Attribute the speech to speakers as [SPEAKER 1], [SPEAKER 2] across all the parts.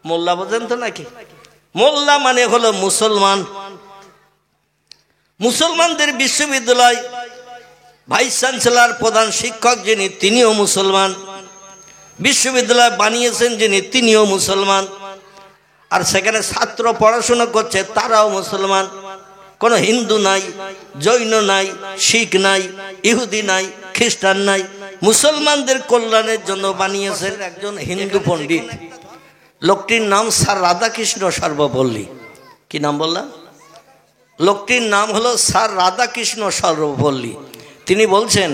[SPEAKER 1] মোল্লা বোঝেন তো নাকি? মোল্লা মানে হলো মুসলমান। মুসলমানদের বিশ্ববিদ্যালয় ভাইস চ্যান্সেলর প্রধান শিক্ষক যিনি তিনিও মুসলমান, বিশ্ববিদ্যালয় বানিয়েছেন যিনি তিনিও মুসলমান, আর সেখানে ছাত্র পড়াশোনা করছে তারাও মুসলমান। কোনো হিন্দু নাই, জৈন নাই, শিখ নাই, ইহুদি নাই, খ্রিস্টান নাই, মুসলমানদের কল্যাণের জন্য বানিয়েছেন একজন হিন্দু পণ্ডিত। লোকটির নাম স্যার রাধাকৃষ্ণ সর্বপল্লী। কি নাম বললাম? লোকটির নাম হলো স্যার রাধাকৃষ্ণ সর্বপল্লী। তিনি বলছেন,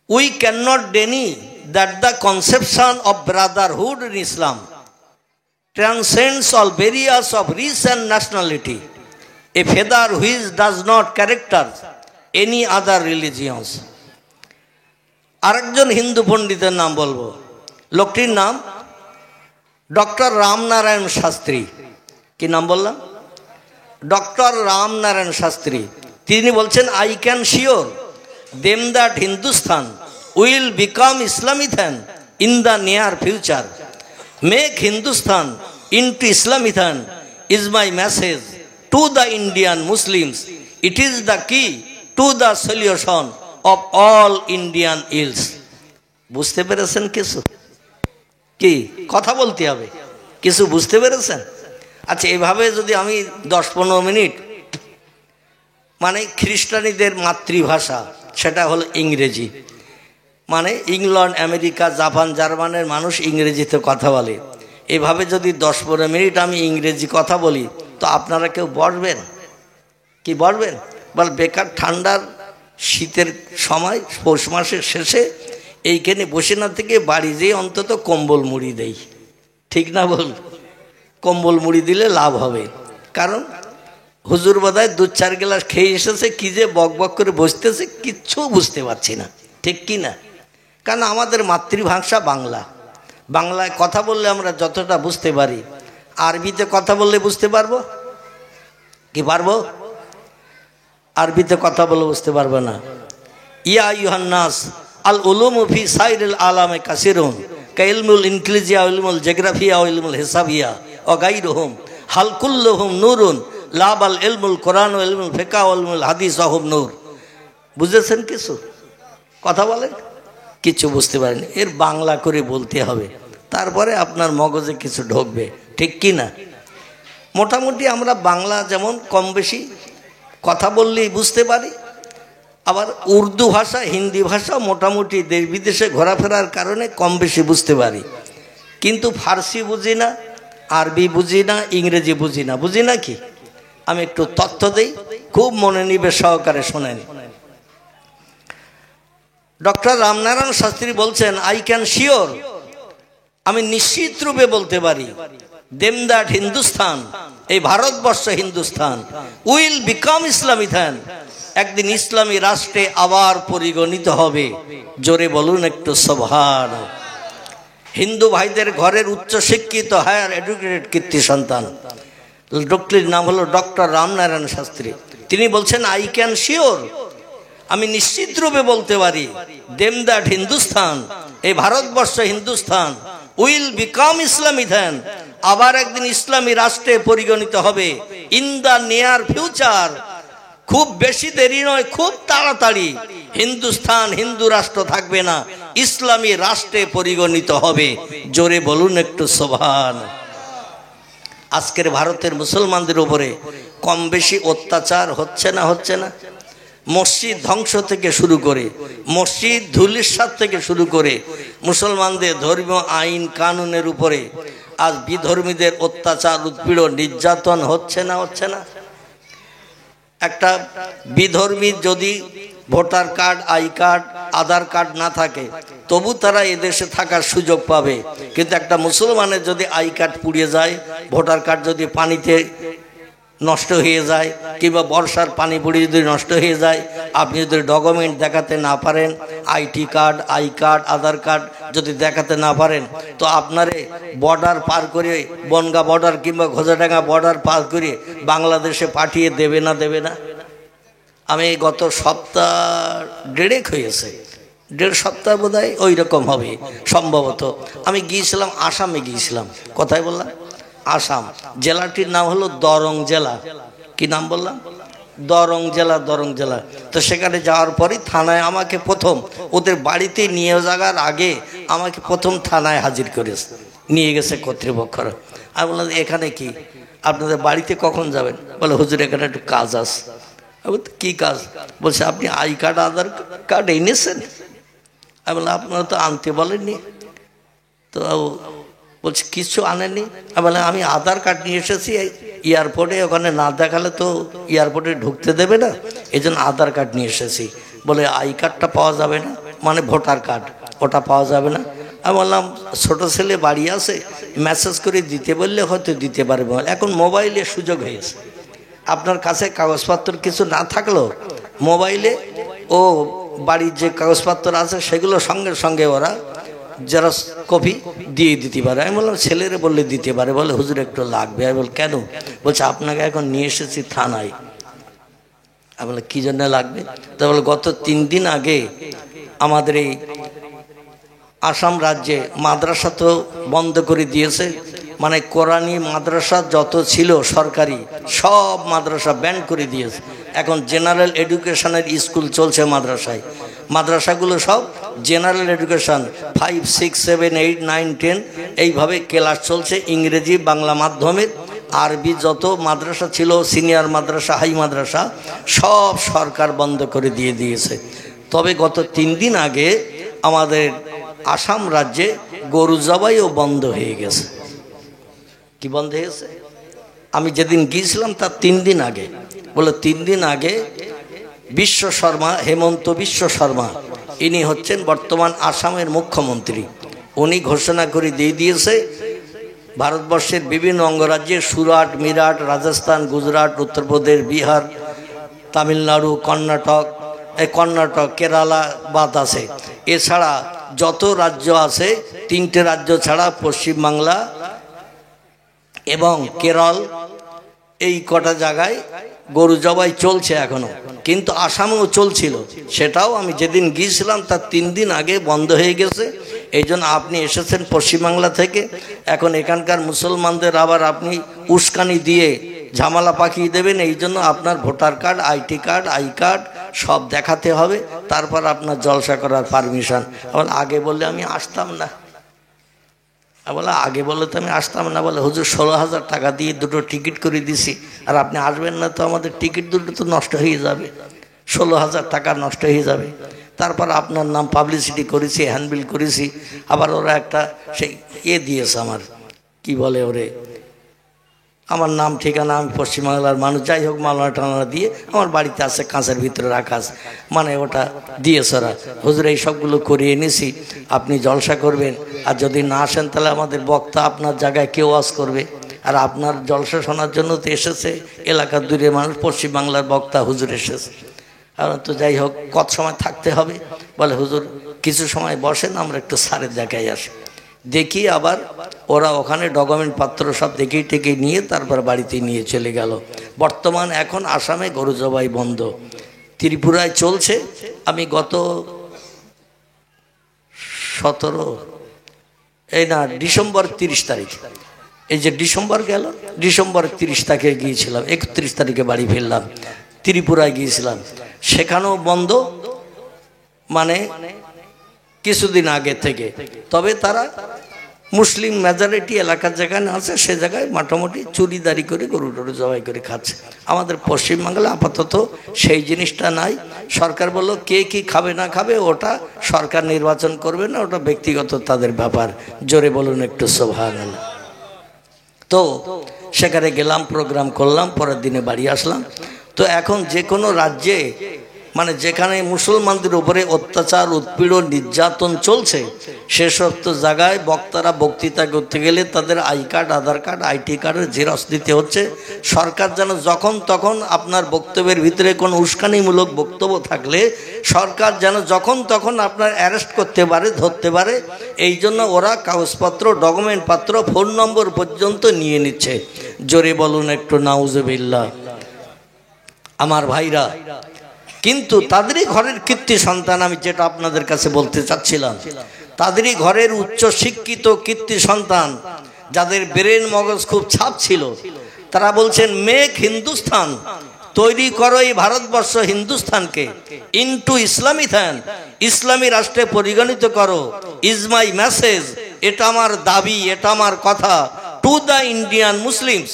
[SPEAKER 1] we can not Denny that the conception of Brotherhood in Islam transcends all barriers of race and nationality, a feather which does not character any other religions. আরেকজন হিন্দু পণ্ডিতের নাম বলবো, লোকটির নাম ডক্টর রামনারায়ণ শাস্ত্রী। কি নাম বললাম? ডক্টর রামনারায়ণ শাস্ত্রী। তিনি বলছেন, I can sure them that Hindustan will become Islamistan in the near future. Make Hindustan into Islamistan is my message to the Indian Muslims. It is the key to the solution of all Indian ills. বুঝতে পেরেছেন কিছু? কি কথা বলতে হবে, কিছু বুঝতে পেরেছেন? আচ্ছা, এভাবে যদি আমি 10-15 মিনিট, মানে খ্রিস্টানিদের মাতৃভাষা সেটা হলো ইংরেজি, মানে ইংল্যান্ড, আমেরিকা, জাপান, জার্মানের মানুষ ইংরেজিতে কথা বলে। এভাবে যদি 10-15 মিনিট আমি ইংরেজি কথা বলি তো আপনারা কেউ বসবেন? কি বসবেন? বল বেকার ঠান্ডার শীতের সময় পৌষ মাসের শেষে এইখানে বসে না থেকে বাড়ি যেয়ে অন্তত কম্বল মুড়ি দেই। ঠিক না বল? কম্বল মুড়ি দিলে লাভ হবে। কারণ হুজুর বোধহয় 2-4 গ্লাস খেয়ে এসেছে, কি যে বক বক করে বসতেছে কিচ্ছু বুঝতে পারছি না। ঠিক কি না? কারণ আমাদের মাতৃভাষা বাংলা। বাংলায় কথা বললে আমরা যতটা বুঝতে পারি, আরবিতে কথা বললে বুঝতে পারবো কি পারবো? আরবিতে কথা বলে বুঝতে পারবো না। ইয়া আইয়ুহান নাস আল উলুমু ফি সাইরিল আলামে কাসিরুন কা ইলমুল ইনক্লিজিয়া ওয়া ইলমুল জিওগ্রাফিয়া ওয়া ইলমুল হিসাবিয়া ওয়া গায়রুহুম হাল কুল্লুহুম নূরুন লাবাল ইলমুল কোরআন ওয়া ইলমুল ফিকহ ওয়া ইলমুল হাদিস ওয়া হুম নূর। বুঝেছেন কিছু? কথা বলেন। কিছু বুঝতে পারেন? এর বাংলা করে বলতে হবে, তারপরে আপনার মগজে কিছু ঢুকবে। ঠিক কি না? মোটামুটি আমরা বাংলা যেমন কম বেশি কথা বললেই বুঝতে পারি, আবার উর্দু ভাষা, হিন্দি ভাষা মোটামুটি দেশ বিদেশে ঘোরাফেরার কারণে কম বেশি বুঝতে পারি, কিন্তু ফার্সি বুঝি না, আরবি বুঝি না, ইংরেজি বুঝি না। বুঝি না কি? আমি একটু তথ্য দেই, খুব মনোনিবেশ সহকারে শোনেন। ডক্টর রামনারায়ণ শাস্ত্রী বলছেন, আই ক্যান শিওর, আমি নিশ্চিত রূপে বলতে পারি, দেম দ্যাট হিন্দুস্তান, এই ভারতবর্ষ হিন্দুস্তান, উইল বিকাম ইসলামিথান, একদিন ইসলামী রাষ্ট্রে আবার পরিগণিত হবে। জোরে বলুন একটু সুবহান। হিন্দু ভাইদের ঘরের উচ্চ শিক্ষিত হায়ার এডুকেটেড কীর্তি সন্তান, লোকটির নাম হলো ডক্টর রামনারায়ণ শাস্ত্রী। তিনি বলছেন, আই ক্যান শিওর, আমি নিশ্চিত রূপে বলতে পারি, দেম দ্যাট হিন্দুস্তান, এই ভারতবর্ষ হিন্দুস্তান, উইল বিকাম ইসলামিথান, আবার একদিন ইসলামী রাষ্ট্রে পরিগণিত হবে। ইন দ্য নিয়ার ফিউচার, খুব বেশি দেরি নয়, খুব তাড়াতাড়ি হিন্দুস্তান হিন্দু রাষ্ট্র থাকবে না, ইসলামী রাষ্ট্রে পরিগণিত হবে। জোরে বলুন একটু সুবহান। আজকের ভারতের মুসলমানদের উপরে কম বেশি অত্যাচার হচ্ছে না? হচ্ছে না? মসজিদ ধ্বংস থেকে শুরু করে, মসজিদ ধূলিসাৎ থেকে শুরু করে, মুসলমানদের ধর্মীয় আইন কানুনের উপরে আজ বিধর্মীদের অত্যাচার, উৎপীড়ন, নির্যাতন হচ্ছে না? হচ্ছে না? একটা বিধর্মী যদি voter card, I card, Aadhaar card না থাকে তবু তারা এদেশে থাকার সুযোগ পাবে, কিন্তু একটা মুসলমানের যদি আই কার্ড পুড়িয়ে যায়, ভোটার কার্ড যদি পানিতে নষ্ট হয়ে যায়, কিংবা বর্ষার পানি পড়ে যদি নষ্ট হয়ে যায়, আপনি যদি ডকুমেন্ট দেখাতে না পারেন, IT card, I card, Aadhaar card যদি দেখাতে না পারেন, তো আপনারে বর্ডার পার করে, বনগাঁ বর্ডার কিংবা ঘোষাডাঙ্গা বর্ডার পার করে বাংলাদেশে পাঠিয়ে দেবে না? দেবে না? আমি গত সপ্তাহ 1.5 হয়েছে 1.5 সপ্তাহ বোধ হয় ওই রকম হবে সম্ভবত। আমি গিয়েছিলাম, আসামে গিয়েছিলাম। কোথায় বললাম? আসাম। জেলাটির নাম হলো দরং জেলা। কি নাম বললাম? দরং জেলা। দরং জেলা। তো সেখানে যাওয়ার পরই থানায় আমাকে প্রথম, ওদের বাড়িতে নিয়ে যাওয়ার আগে আমাকে প্রথম থানায় হাজির করেছে, নিয়ে গেছে কর্তৃপক্ষরা। আমি বললাম এখানে কি, আপনাদের বাড়িতে কখন যাবেন? বলে হুজুর এখানে একটু কাজ আছে। আমি বলতে কি কাজ? বলছে আপনি আই কার্ড আধার কার্ড এনেছেন? আমি বললাম আপনারা তো আনতে বলেননি। তো বলছে কিছু আনেননি? আমি বললাম আমি আধার কার্ড নিয়ে এসেছি, এয়ারপোর্টে ওখানে না দেখালে তো এয়ারপোর্টে ঢুকতে দেবে না, এই জন্য আধার কার্ড নিয়ে এসেছি। বলে আই কার্ডটা পাওয়া যাবে না? মানে ভোটার কার্ড, ওটা পাওয়া যাবে না। আমি বললাম ছোটো ছেলে বাড়ি আছে, মেসেজ করে দিতে বললে হয়তো দিতে পারবে। এখন মোবাইলে সুযোগ হয়েছে, আপনার কাছে কাগজপত্র কিছু না থাকলেও মোবাইলে ও বাড়ির যে কাগজপত্র আছে সেগুলো সঙ্গে সঙ্গে ওরা জেরক্স কপি দিয়ে দিতে পারে। আমি বললাম ছেলেরে বললে দিতে পারে। বলে হুজুর একটু লাগবে। আমি বল কেন? বলছে আপনাকে এখন নিয়ে এসেছি থানায়। আমি বললাম কী জন্য লাগবে? তা বলে গত 3 দিন আগে আমাদের এই আসাম রাজ্যে মাদ্রাসা তো বন্ধ করে দিয়েছে, মানে কোরআনি মাদ্রাসা যত ছিল সরকারি সব মাদ্রাসা ব্যান করে দিয়েছে। এখন জেনারেল এডুকেশনের স্কুল চলছে মাদ্রাসায়। মাদ্রাসাগুলো সব জেনারেল এডুকেশন 5, 6, 7, 8, 9, 10 এইভাবে ক্লাস চলছে, ইংরেজি বাংলা মাধ্যমের। আরবি যত মাদ্রাসা ছিল, সিনিয়র মাদ্রাসা, হাই মাদ্রাসা সব সরকার বন্ধ করে দিয়েছে। তবে গত 3 দিন আগে আমাদের আসাম রাজ্যে গরু জবাইও বন্ধ হয়ে গেছে। কি বন্ধ হয়েছে? আমি যেদিন গিয়েছিলাম তার 3 দিন আগে। বলে 3 দিন আগে বিশ্ব শর্মা, হেমন্ত বিশ্ব শর্মা, ইনি হচ্ছেন বর্তমান আসামের মুখ্যমন্ত্রী। উনি ঘোষণা করে দিয়েছে ভারতবর্ষের বিভিন্ন অঙ্গরাজ্যে সুরাট, মিরাট, রাজস্থান, গুজরাট, উত্তরপ্রদেশ, বিহার, তামিলনাড়ু, কর্ণাটক, কেরালা বাদ আছে। এছাড়া যত রাজ্য আছে 3টে রাজ্য ছাড়া পশ্চিমবাংলা এবং কেরল, এই কটা জায়গায় গরু জবাই চলছে এখনো, কিন্তু আসামেও চলছিল। সেটাও আমি যেদিন গিয়েছিলাম তার 3 দিন আগে বন্ধ হয়ে গেছে। এই জন্য আপনি এসেছেন পশ্চিমবাংলা থেকে, এখন এখানকার মুসলমানদের আবার আপনি উস্কানি দিয়ে ঝামেলা পাকিয়ে দেবেন। এই জন্য আপনার voter card, IT card, I card সব দেখাতে হবে, তারপর আপনার জলসা করার পারমিশন। আবার আগে বললে আমি আসতাম না। বলে আগে বললে তো আমি আসতাম না। বলে হুজুর 16,000 টাকা দিয়ে 2টো টিকিট করে দিছি, আর আপনি আসবেন না তো আমাদের টিকিট 2টো তো নষ্ট হয়ে যাবে, 16,000 টাকা নষ্ট হয়ে যাবে। তারপর আপনার নাম পাবলিসিটি করেছি, হ্যান্ডবিল করেছি। আবার ওরা একটা সেই দিয়েছে আমার, কি বলে ওরে, আমার নাম ঠিকানা, আমি পশ্চিমবাংলার মানুষ, যাই হোক মালনা টালনা দিয়ে আমার বাড়িতে আছে, কাঁচের ভিতরে রাখা আছে, মানে ওটা দিয়েছে ওরা। হুজুর এই সবগুলো করিয়ে এনেছি, আপনি জলসা করবেন, আর যদি না আসেন তাহলে আমাদের বক্তা আপনার জায়গায় কেউ ওয়াজ করবে। আর আপনার জলসা শোনার জন্য তো এসেছে এলাকার দূরে মানুষ, পশ্চিমবাংলার বক্তা হুজুর এসেছে। আর তো যাই হোক কত সময় থাকতে হবে? বলে হুজুর কিছু সময় বসেন, আমরা একটু স্যারের জায়গায় আসি। দেখি আবার ওরা ওখানে ডকুমেন্ট পত্র সব দেখিয়ে টেকে নিয়ে তারপর বাড়িতে নিয়ে চলে গেল। বর্তমান এখন আসামে গরু জবাই বন্ধ। ত্রিপুরায় চলছে। আমি গত ডিসেম্বর 30 তারিখ, এই যে ডিসেম্বর গেল, ডিসেম্বর 30 তারিখে গিয়েছিলাম, 31 তারিখে বাড়ি ফিরলাম। ত্রিপুরায় গিয়েছিলাম, সেখানেও বন্ধ, মানে কিছুদিন আগে থেকে। তবে তারা মুসলিম মেজরিটি এলাকার যেখানে আছে সে জায়গায় মোটামুটি চুরিদারি করে গরু টরু জবাই করে খাচ্ছে। আমাদের পশ্চিমবাংলা আপাতত সেই জিনিসটা নাই। সরকার বললো কে কি খাবে না খাবে ওটা সরকার নির্বাচন করবে না, ওটা ব্যক্তিগত তাদের ব্যাপার। জোরে বলুন একটু সুবহানাল্লাহ। তো সেখানে গেলাম, প্রোগ্রাম করলাম, পরের দিনে বাড়ি আসলাম। তো এখন যে কোনো রাজ্যে, মানে যেখানে মুসলমানদের উপরে অত্যাচার, উৎপীড়ন, নির্যাতন চলছে, সেসব তো জায়গায় বক্তারা বক্তৃতা করতে গেলে তাদের I card, Aadhaar card, IT কার্ডের জেরক্স দিতে হচ্ছে। সরকার যেন যখন তখন আপনার বক্তব্যের ভিতরে কোনো উস্কানিমূলক বক্তব্য থাকলে সরকার যেন যখন তখন আপনার অ্যারেস্ট করতে পারে, ধরতে পারে। এই জন্য ওরা কাগজপত্র, ডকুমেন্ট পত্র, ফোন নম্বর পর্যন্ত নিয়ে নিচ্ছে। জোরে বলুন একটু নাউজুবিল্লাহ। আমার ভাইরা, কিন্তু তাদেরই ঘরের কীর্তি সন্তান, আমি যেটা আপনাদের কাছে বলতে চাচ্ছিলাম, তাদেরই ঘরের উচ্চ শিক্ষিত কীর্তি সন্তান, যাদের ব্রেন মগজ খুব ছাপ ছিল, তারা বলছেন মেক হিন্দুস্তান, তৈরি করো এই ভারতবর্ষ হিন্দুস্তানকে ইনটু ইসলামিথান, ইসলামী রাষ্ট্রে পরিগণিত করো। ইজ মাই মেসেজ, এটা আমার দাবি, এটা আমার কথা। টু দ্য ইন্ডিয়ান মুসলিমস,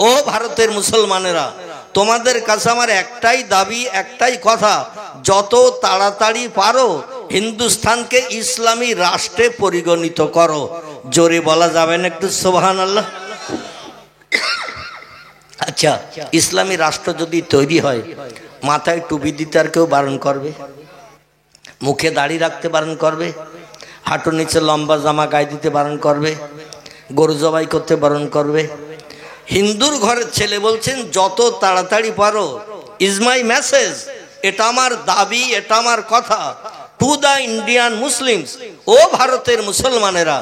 [SPEAKER 1] ও ভারতের মুসলমানেরা, তোমাদের কাছে আমার একটাই দাবি, একটাই কথা, যত তাড়াতাড়ি পারো হিন্দুস্তানকে ইসলামী রাষ্ট্রে পরিগণিত করো। জোরে বলা যাবে না একটু সুবহানাল্লাহ? আচ্ছা, ইসলামী রাষ্ট্র যদি তৈরি হয়, মাথায় টুপি দিতে আর কেউ বারণ করবে? মুখে দাড়ি রাখতে বারণ করবে? হাঁটুর নিচে লম্বা জামা গায়ে দিতে বারণ করবে? গরু জবাই করতে বারণ করবে? হিন্দুর ঘরের ছেলে বলছেন যত তাড়াতাড়ি পারো, ইজ মাই মেসেজ, এটা আমার দাবি, এটা আমার কথা, টু দ্য ইন্ডিয়ান মুসলিমস, ও ভারতের মুসলমানেরা,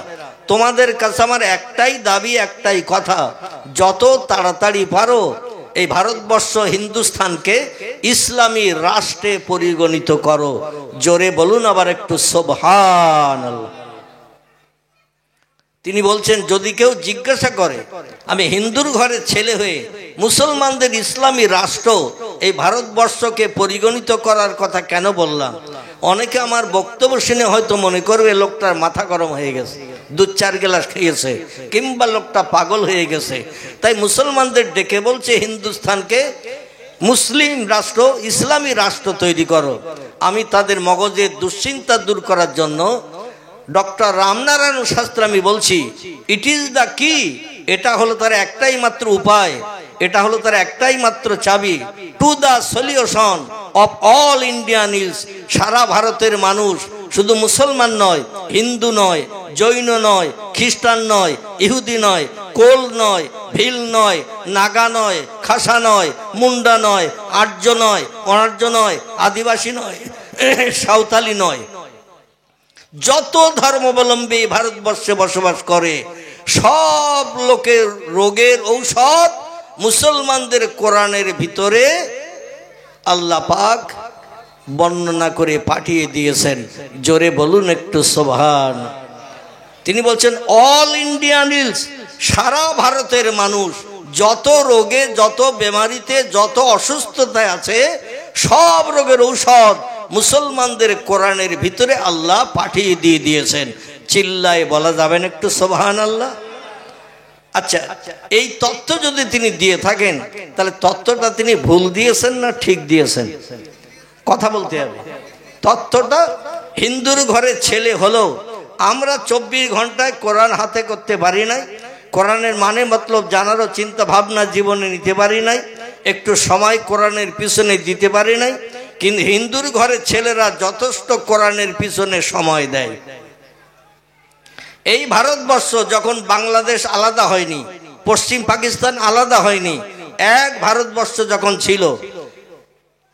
[SPEAKER 1] তোমাদের কাছে আমার একটাই দাবি, একটাই কথা, যত তাড়াতাড়ি পারো এই ভারতবর্ষ হিন্দুস্তানকে ইসলামী রাষ্ট্রে পরিগণিত করো। জোরে বলুন আবার একটু সুবহানাল্লাহ। তিনি বলছেন যদি কেউ জিজ্ঞাসা করে আমি হিন্দুর ঘরের ছেলে হয়ে মুসলমানদের ইসলামী রাষ্ট্র এই ভারতবর্ষকে পরিগণিত করার কথা কেন বললাম, অনেকে আমার বক্তব্য শুনে হয়তো মনে করবে লোকটার মাথা গরম হয়ে গেছে, 2-4 গ্লাস খেয়েছে, কিংবা লোকটা পাগল হয়ে গেছে, তাই মুসলমানদের ডেকে বলছে হিন্দুস্তানকে মুসলিম রাষ্ট্র, ইসলামী রাষ্ট্র তৈরি করো। আমি তাদের মগজের দুশ্চিন্তা দূর করার জন্য ডক্টর রামনারায়ণ শাস্ত্রী আমি বলছি, ইট ইজ দ্য কি, এটা হলো তার একটাই মাত্র উপায়, এটা হলো তার একটাই মাত্র চাবি, to the solution of all Indian ills. সারা ভারতের মানুষ শুধু মুসলমান নয়, হিন্দু নয়, জৈন নয়, খ্রিস্টান নয়, ইহুদি নয়, কোল নয়, ভিল নয়, নাগা নয়, খাসা নয়, মুন্ডা নয়, আর্য নয়, অনার্য নয়, আদিবাসী নয়, সাঁওতালি নয়, যত ধর্মাবলম্বী ভারতবর্ষে বসবাস করে সব লোকের রোগের ঔষধ মুসলমানদের কোরআনের ভিতরে আল্লাহ পাক বর্ণনা করে পাঠিয়ে দিয়েছেন। জোরে বলুন একটু সুবহান। তিনি বলছেন অল ইন্ডিয়ান ইলস, সারা ভারতের মানুষ যত রোগে, যত বেমারিতে, যত অসুস্থতায় আছে, সব রোগের ঔষধ মুসলমানদের কোরআনের ভিতরে আল্লাহ পাঠিয়ে দিয়ে দিয়েছেন। চিল্লায় বলা যাবেন একটু সুবহানাল্লাহ? আচ্ছা, এই তথ্য যদি তিনি দিয়ে থাকেন তাহলে তথ্যটা তিনি ভুল দিয়েছেন না ঠিক দিয়েছেন? কথা বলতে হবে। তথ্যটা হিন্দুর ঘরের ছেলে হলো আমরা 24 ঘন্টায় কোরআন হাতে করতে পারি নাই, কোরআনের মানে মতলব জানারও চিন্তা ভাবনা জীবনে নিতে পারি নাই, একটু সময় কোরআনের পিছনে দিতে পারি নাই, কিন্তু হিন্দুর ঘরের ছেলেরা যথেষ্ট কোরআনের পিছনে সময় দেয়। এই ভারতবর্ষ যখন বাংলাদেশ আলাদা হয়নি, পশ্চিম পাকিস্তান আলাদা হয়নি, এক ভারতবর্ষ যখন ছিল,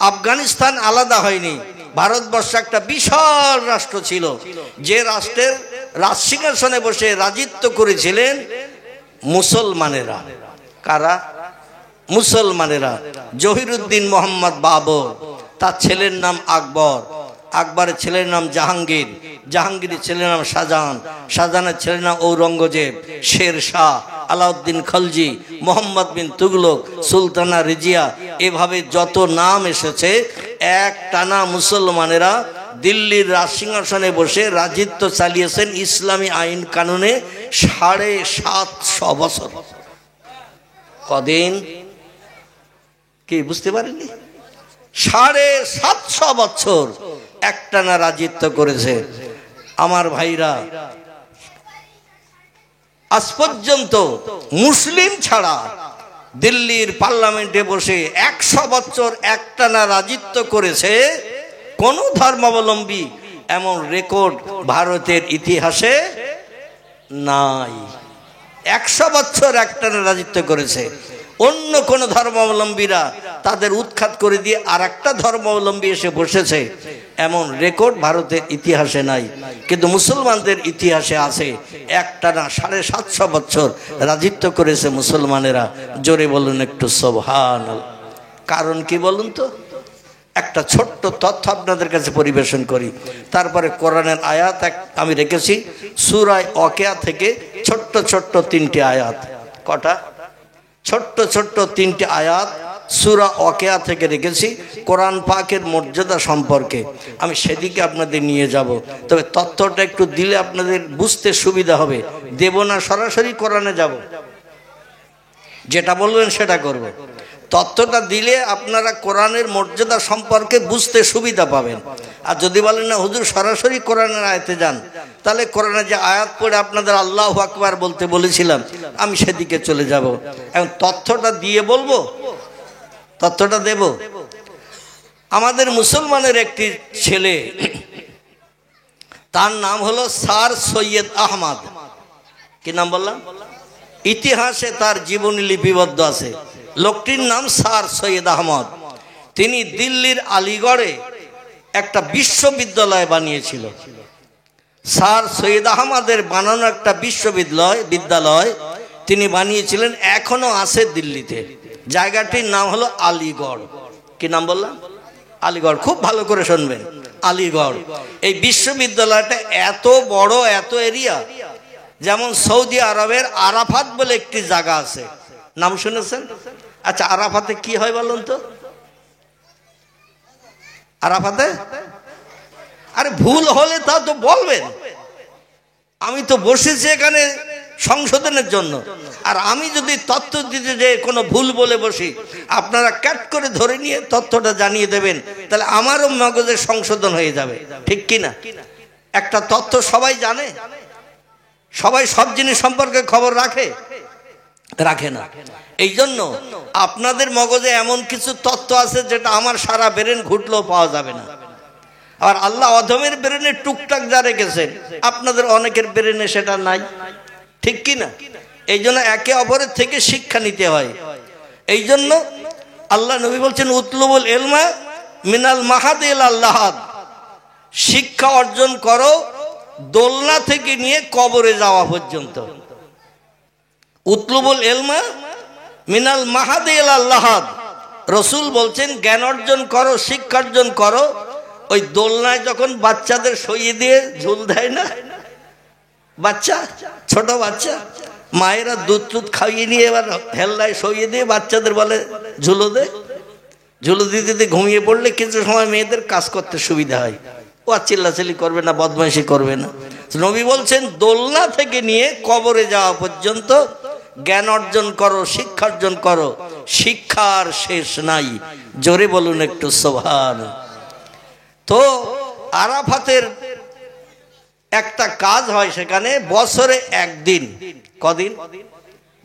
[SPEAKER 1] আফগানিস্তান আলাদা হয়নি, ভারতবর্ষ একটা বিশাল রাষ্ট্র ছিল, যে রাষ্ট্রের রাজসিংহাসনে বসে রাজিত্ব করেছিলেন মুসলমানেরা। কারা? মুসলমানেরা। জহিরুদ্দিন মোহাম্মদ বাবর, তার ছেলের নাম আকবর, আকবরের ছেলের নাম জাহাঙ্গীর, জাহাঙ্গীরের ছেলের নাম শাহজাহান, শাহজাহানের ছেলের নাম ঔরঙ্গজেব, শের শাহ, আলাউদ্দিন খলজি, মোহাম্মদ বিন তুগলক, সুলতানা রিজিয়া, এভাবে যত নাম এসেছে, এক টানা মুসলমানেরা দিল্লির রাজসিংহাসনে বসে রাজিত্ব চালিয়েছেন ইসলামী আইন কানুনে 750 বছর। কদিন? কি বুঝতে পারেননি? 750 বছর একটানা রাজিত্ব করেছে। আমার ভাইরা, আজ পর্যন্ত মুসলিম ছাড়া দিল্লির পার্লামেন্টে বসে 100 বছর একটানা রাজিত্ব করেছে কোন ধর্মাবলম্বী, এমন রেকর্ড ভারতের ইতিহাসে নাই। 100 বছর একটানা রাজিত্ব করেছে। অন্য কোন ধর্মাবলম্বীরা তাদের উৎখাত করে দিয়ে আর একটা ধর্মাবলম্বী এসে বসেছে, এমন রেকর্ড ভারতের ইতিহাসে নাই। কিন্তু মুসলমানদের ইতিহাসে আছে, একটানা 750 বছর রাজিত্ব করেছে মুসলমানেরা। জোরে বলুন একটু সুবহানাল্লাহ। কারণ কি বলুন তো? একটা ছোট্ট তথ্য আপনাদের কাছে পরিবেশন করি, তারপরে কোরআনের আয়াত আমি রেখেছি সূরা ওয়াকিয়া থেকে ছোট্ট ছোট্ট 3টি আয়াত। কটা? ছোট্ট ছোট্ট 3টি আয়াত সূরা ওয়াকিয়া থেকে রেখেছি কোরআন পাকের মর্যাদা সম্পর্কে। আমি সেদিকে আপনাদের নিয়ে যাব, তবে তথ্যটা একটু দিলে আপনাদের বুঝতে সুবিধা হবে। দেব না, সরাসরি কোরআনে যাব, যেটা বলবেন সেটা করব। তথ্যটা দিলে আপনারা কোরআনের মর্যাদা সম্পর্কে বুঝতে সুবিধা পাবেন। আর যদি বলেন না হুজুর সরাসরি কোরআনের আয়াতে যান, তাহলে কোরআনের যে আয়াত পড়ে আপনাদের আল্লাহু আকবার বলতে বলেছিলাম, আমি সেদিকে চলে যাব। এখন তথ্যটা দিয়ে বলবো, তথ্যটা দেব। আমাদের মুসলমানের একটি ছেলে, তার নাম হলো স্যার সৈয়দ আহমদ। কি নাম বললাম? ইতিহাসে তার জীবনী লিপিবদ্ধ আছে। লোকটির নাম স্যার সৈয়দ আহমদ। তিনি দিল্লির আলিগড়ে একটা বিশ্ববিদ্যালয় বানিয়েছিল। স্যার সৈয়দ আহমদের বানানো একটা বিদ্যালয় তিনি বানিয়েছিলেন, এখনো আছে দিল্লিতে। জায়গাটির নাম হলো আলিগড়। কি নাম বললাম? আলিগড়। খুব ভালো করে শুনবেন, আলিগড়। এই বিশ্ববিদ্যালয়টা এত বড়, এত এরিয়া, যেমন সৌদি আরবের আরাফাত বলে একটি জায়গা আছে, নাম শুনেছেন? আচ্ছা, আরাফাতে কি হয় বলুন তো? আরাফাতে, আরে ভুল হলে তা তো বলবেন। আমি তো বসেছি এখানে সংশোধনের জন্য, আর আমি যদি তথ্য দিতে যে কোনো ভুল বলে বসি, আপনারা ক্যাট করে ধরে নিয়ে তথ্যটা জানিয়ে দেবেন, তাহলে আমারও মগজের সংশোধন হয়ে যাবে, ঠিক কি না? একটা তথ্য সবাই জানে? সবাই সব জিনিস সম্পর্কে খবর রাখে না। এই জন্য আপনাদের মগজে এমন কিছু তথ্য আছে যেটা আমার সারা ব্রেন ঘুটলেও পাওয়া যাবে না। আর আল্লাহ অধমের ব্রেনে টুকটাক যা রেখেছেন, আপনাদের অনেকের ব্রেনে সেটা নাই, ঠিক কি না? এই জন্য একে অপরের থেকে শিক্ষা নিতে হয়। এই জন্য আল্লাহ নবী বলছেন উতলুবুল ইলমা মিনাল মাহাদি ইলাল লাহাদ, শিক্ষা অর্জন করো দোলনা থেকে নিয়ে কবরে যাওয়া পর্যন্ত। উতলুবুল ইলমা মিনাল মাহাদি ইলাল লাহাদ, রাসূল বলছেন জ্ঞান অর্জন করো, শিক্ষা অর্জন করো ওই দোলনায় যখন বাচ্চাদের শুইয়ে দিয়ে ঝুল দেয় না, বাচ্চা, ছোট বাচ্চা, মায়েরা দুধ টুধ খাইয়ে নিয়ে এবার হেলনায় শুইয়ে দিয়ে বাচ্চাদের বলে ঝুলো দে। ঝুলো দিতে ঘুমিয়ে পড়লে কিছু সময় মেয়েদের কাজ করতে সুবিধা হয়, ও আর চিল্লাচিল্লি করবে না, বদমাইশি করবে না। নবী বলছেন দোলনা থেকে নিয়ে কবরে যাওয়া পর্যন্ত জ্ঞান অর্জন করো, শিক্ষা অর্জন করো, শিক্ষার শেষ নাই। জোরে বলুন একটু সুবহান। তো আরাফাতের একটা কাজ হয় সেখানে বছরে একদিন। কদিন?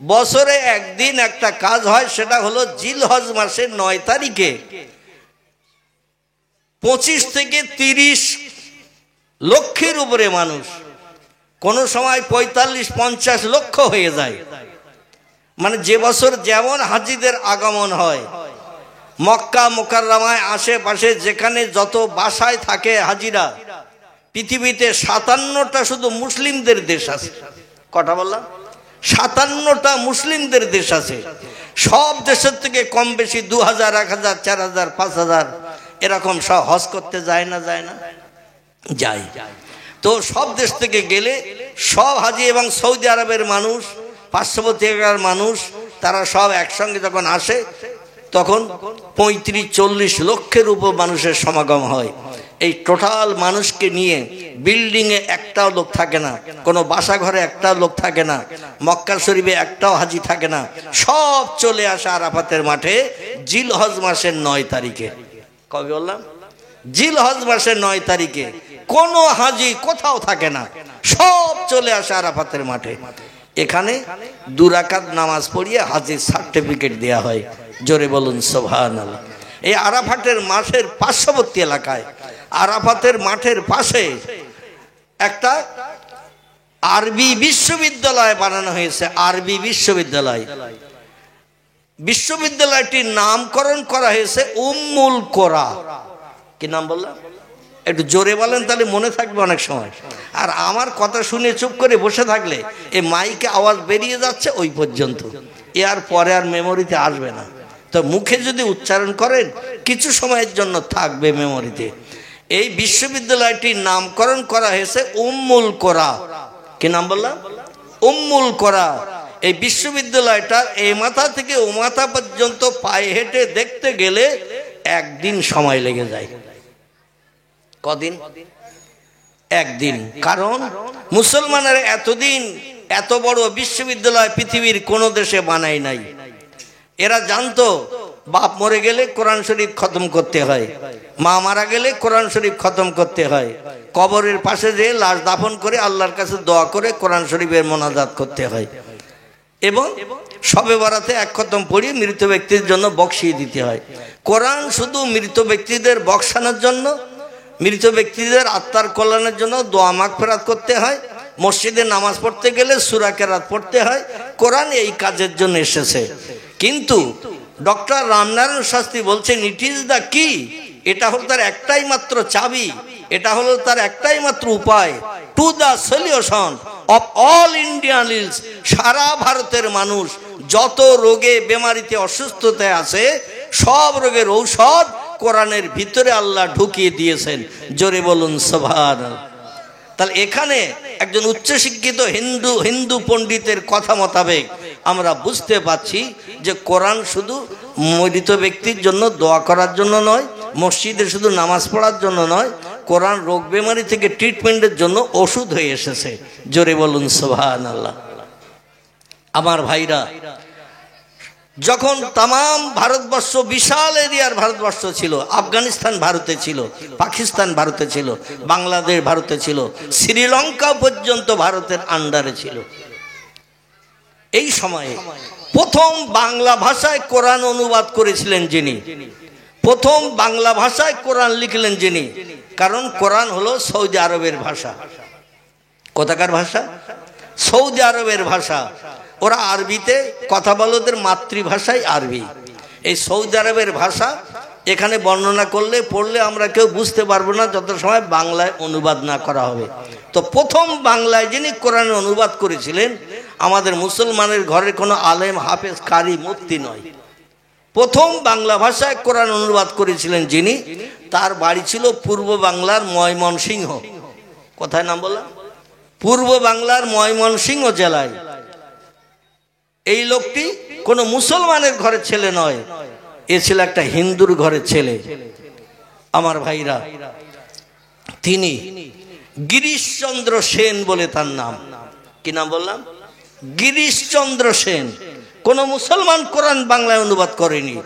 [SPEAKER 1] বছরে একদিন একটা কাজ হয়, সেটা হলো জিলহজ মাসের 9 তারিখে 25 থেকে 30 লক্ষের উপরে মানুষ, কোন সময় 45-50 লক্ষ হয়ে যায়। মানে যে বছর যেমন হাজিদের আগমন হয়, মক্কা মুকাররমায় আশেপাশে যেখানে যত বাসায় থাকে হাজিরা, পৃথিবীতে 57টা শুধু মুসলিমদের দেশ আছে। কটা বললাম? 57টা মুসলিমদের দেশ আছে। সব দেশের থেকে কম বেশি 2000, 1000, 4000, 5000 এরকম সব হজ করতে যায় না যায়। তো সব দেশ থেকে গেলে সব হাজি এবং সৌদি আরবের মানুষ, পার্শ্ববর্তী এলাকার মানুষ, তারা সব একসঙ্গে যখন আসে তখন 35-40 লক্ষের উপর মানুষের সমাগম হয়। এই টোটাল মানুষকে নিয়ে বিল্ডিংয়ে একটাও লোক থাকে না, কোনো বাসা ঘরে একটাও লোক থাকে না, মক্কা শরীফে একটাও হাজি থাকে না, সব চলে আসে আরাফাতের মাঠে জিলহজ মাসের 9 তারিখে। কবে বললাম? জিলহজ মাসের 9 তারিখে কোনো হাজি কোথাও থাকে না, সব চলে আসে আরাফাতের মাঠে। এখানে 2 রাকাত নামাজ পড়িয়ে হাজির সার্টিফিকেট দেয়া হয়। জোরে বলুন সুবহানাল্লাহ। এই আরাফাতের মাঠের পার্শ্ববর্তী এলাকায়, আরাফাতের মাঠের পাশে একটা আরবি বিশ্ববিদ্যালয় বানানো হয়েছে। আরবি বিশ্ববিদ্যালয়, বিশ্ববিদ্যালয়টির নামকরণ করা হয়েছে উম্মুল কোরা। কি নাম বললাম? একটু জোরে বলেন, তাহলে মনে থাকবে অনেক সময়। আর আমার কথা শুনে চুপ করে বসে থাকলে এই মাইকে আওয়াজ বেরিয়ে যাচ্ছে ওই পর্যন্ত, এর পরে আর মেমোরিতে আসবে না। তো মুখে যদি উচ্চারণ করেন কিছু সময়ের জন্য থাকবে মেমোরিতে। এই বিশ্ববিদ্যালয়টির নামকরণ করা হয়েছে উম্মুল কোরা। কি নাম বললাম? উম্মুল কোরা। এই বিশ্ববিদ্যালয়টা এই মাথা থেকে ও মাথা পর্যন্ত পায়ে হেঁটে দেখতে গেলে একদিন সময় লেগে যায়। কদিন? একদিন। কারণ মুসলমানের এতদিন এত বড় বিশ্ববিদ্যালয় পৃথিবীর কোন দেশে বানায় নাই। এরা জানতো বাপ মরে গেলে কোরআন শরীফ খতম করতে হয়, মা মারা গেলে কোরআন শরীফ খতম করতে হয়, কবরের পাশে যে লাশ দাফন করে আল্লাহর কাছে দোয়া করে কোরআন শরীফের মোনাজাত করতে হয়, এবং শবে বরাতে এক খতম পড়িয়ে মৃত ব্যক্তির জন্য বকশিয়ে দিতে হয়। কোরআন শুধু মৃত ব্যক্তিদের বকশানোর জন্য, মৃত ব্যক্তিদের আত্মার কল্যাণের জন্য দোয়া মাগফিরাত করতে হয়, মসজিদে নামাজ পড়তে গেলে সূরা কেরাত পড়তে হয়। কোরআন এই কাজের জন্য এসেছে। কিন্তু ডক্টর রামনারায়ণ শাস্ত্রী বলছেন ইট ইজ দ্য কি। এটা হলো তার একটাই মাত্র চাবি, এটা হলো তার একটাই মাত্র উপায় to the solution of all Indian ills. সারা ভারতের মানুষ যত রোগে বেমারিতে অসুস্থতায় আছে সব রোগের ঔষধ কোরআনের ভিতরে আল্লাহ ঢুকিয়ে দিয়েছেন। জোরে বলুন সুবহানাল্লাহ। তাহলে এখানে একজন উচ্চশিক্ষিত হিন্দু পণ্ডিতের কথা মোতাবেক আমরা বুঝতে পাচ্ছি যে কোরআন শুধু মৃত ব্যক্তির জন্য দোয়া করার জন্য নয়, মসজিদে শুধু নামাজ পড়ার জন্য নয়, কোরআন রোগ বেমারি থেকে ট্রিটমেন্টের জন্য ওষুধ হয়ে এসেছে। জোরে বলুন সুবহানাল্লাহ। আমার ভাইরা, যখন তামাম ভারতবর্ষ, বিশাল এরিয়ার ভারতবর্ষ ছিল, আফগানিস্তান ভারতে ছিল, পাকিস্তান ভারতে ছিল, বাংলাদেশ ভারতে ছিল, শ্রীলঙ্কা পর্যন্ত ভারতের আন্ডারে ছিল। এই সময়ে প্রথম বাংলা ভাষায় কোরআন অনুবাদ করেছিলেন যিনি, প্রথম বাংলা ভাষায় কোরআন লিখলেন যিনি, কারণ কোরআন হলো সৌদি আরবের ভাষা। কোথাকার ভাষা? সৌদি আরবের ভাষা। ওরা আরবিতে কথা বলে, ওদের মাতৃভাষাই আরবি। এই সৌদি আরবের ভাষা এখানে বর্ণনা করলে পড়লে আমরা কেউ বুঝতে পারবো না যত সময় বাংলায় অনুবাদ না করা হবে। তো প্রথম বাংলায় যিনি কোরআন অনুবাদ করেছিলেন, আমাদের মুসলমানের ঘরের কোনো আলেম, হাফেজ, কারি, মুফতি নয়, প্রথম বাংলা ভাষায় কোরআন অনুবাদ করেছিলেন যিনি, তার বাড়ি ছিল পূর্ব বাংলার ময়মনসিংহ। কোথায় নাম বললাম? পূর্ব বাংলার ময়মনসিংহ জেলায়। এই লোকটি কোনো মুসলমানের ঘরের ছেলে নয়, এ ছিল একটা হিন্দুর ঘরের ছেলে। আমার ভাইরা, তিনি গিরিশচন্দ্র সেন বলে তার নাম। কি নাম বললাম? গিরিশচন্দ্র সেন। কোন মুসলমান কোরআন বাংলায় অনুবাদ করেনি,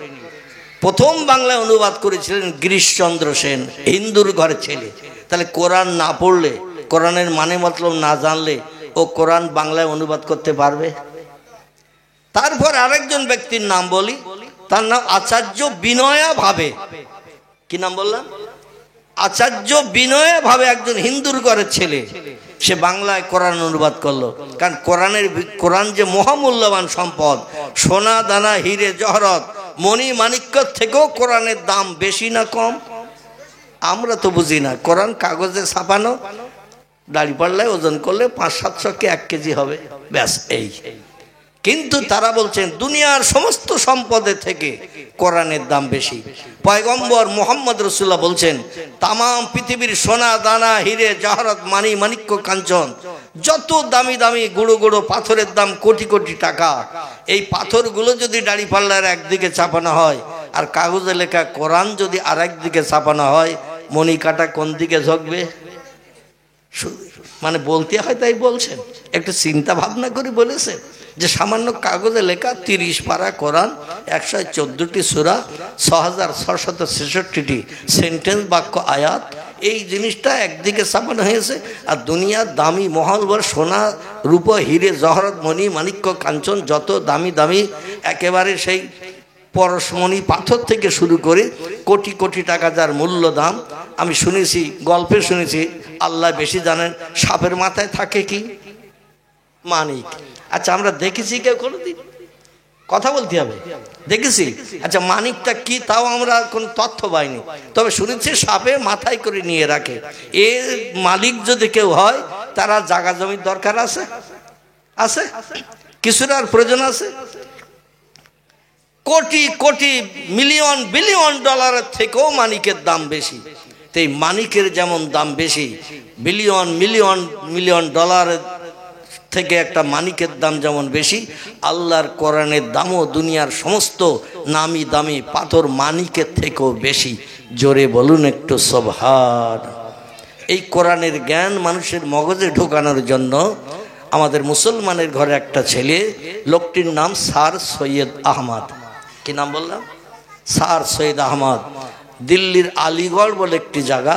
[SPEAKER 1] প্রথম বাংলায় অনুবাদ করেছিলেন গিরিশচন্দ্র সেন, হিন্দুর ঘরের ছেলে। তাহলে কোরআন না পড়লে, কোরআনের মানে মতলব না জানলে ও কোরআন বাংলায় অনুবাদ করতে পারবে? তারপর আরেকজন ব্যক্তির নাম বলি, তার নাম আচার্য বিনয়া ভাবে। কি নাম বললাম? আচার্য বিনয়া ভাবে, একজন হিন্দুর ঘরের ছেলে। সে বাংলায় কোরআন অনুবাদ করলো। কারণ কোরআন যে মহামূল্যবান সম্পদ, সোনা দানা হিরে জহরত মণি মাণিক্য থেকেও কোরআনের দাম বেশি না কম? আমরা তো বুঝি না। কোরআন কাগজে ছাপানো, দাড়ি পাল্লায় ওজন করলে 500-700 কি 1 কেজি হবে, ব্যাস এই। কিন্তু তারা বলছেন দুনিয়ার সমস্ত সম্পদের থেকে কোরআনের দাম বেশি। পয়গম্বর মুহাম্মদ রাসূলুল্লাহ বলছেন, তামাম পৃথিবীর সোনা দানা হিরে জহরত মানি মাণিক্য কাঞ্চন, যত দামি দামি গুঁড়ো গুঁড়ো পাথরের দাম কোটি কোটি টাকা, এই পাথরগুলো যদি দাড়ি পাল্লার একদিকে চাপানো হয় আর কাগজে লেখা কোরআন যদি আর একদিকে চাপানো হয়, মণি কাটা কোন দিকে ঝুঁকবে? মানে বলতে হয় তাই বলছেন, একটু চিন্তা ভাবনা করে বলেছেন যে সামান্য কাগজে লেখা 30 পারা কোরআন, 114টি সূরা, 6666টি সেন্টেন্স বাক্য আয়াত, এই জিনিসটা একদিকে ছাপানো হয়েছে। আর দুনিয়ার দামি মহলভর সোনা রূপা হিরে জহরত মণি মাণিক্য কাঞ্চন, যত দামি দামি একেবারে সেই পরশমণি পাথর থেকে শুরু করে কোটি কোটি টাকা যার মূল্য দাম। আমি শুনেছি, গল্পে শুনেছি, আল্লাহ বেশি জানেন, সাপের মাথায় থাকে কি? মানিক। আচ্ছা, আমরা দেখেছি কেউ কোনোদিন? কথা বলতে হবে, দেখেছি। আচ্ছা, মানিকটা কি তাও আমরা কোন তথ্য পাইনি, তবে শুনেছি সাপে মাথায় করে নিয়ে রাখে। এর মালিক যদি কেউ হয়, তারা জায়গা জমির দরকার আছে? আছে? কিছুর আর প্রয়োজন আছে? কোটি কোটি মিলিয়ন বিলিয়ন ডলারের থেকেও মানিকের দাম বেশি। তো এই মানিকের যেমন দাম বেশি, বিলিয়ন মিলিয়ন মিলিয়ন ডলারের থেকে একটা মানিকের দাম যেমন বেশি, আল্লাহর কোরআনের দামও দুনিয়ার সমস্ত নামি দামি পাথর মানিকের থেকেও বেশি। জোরে বলুন একটু সুবহান। এই কোরআনের জ্ঞান মানুষের মগজে ঢোকানোর জন্য আমাদের মুসলমানের ঘরে একটা ছেলে, লোকটির নাম স্যার সৈয়দ আহমদ। কি নাম বললাম? স্যার সৈয়দ আহমদ। দিল্লির আলিগড় বলে একটি জায়গা,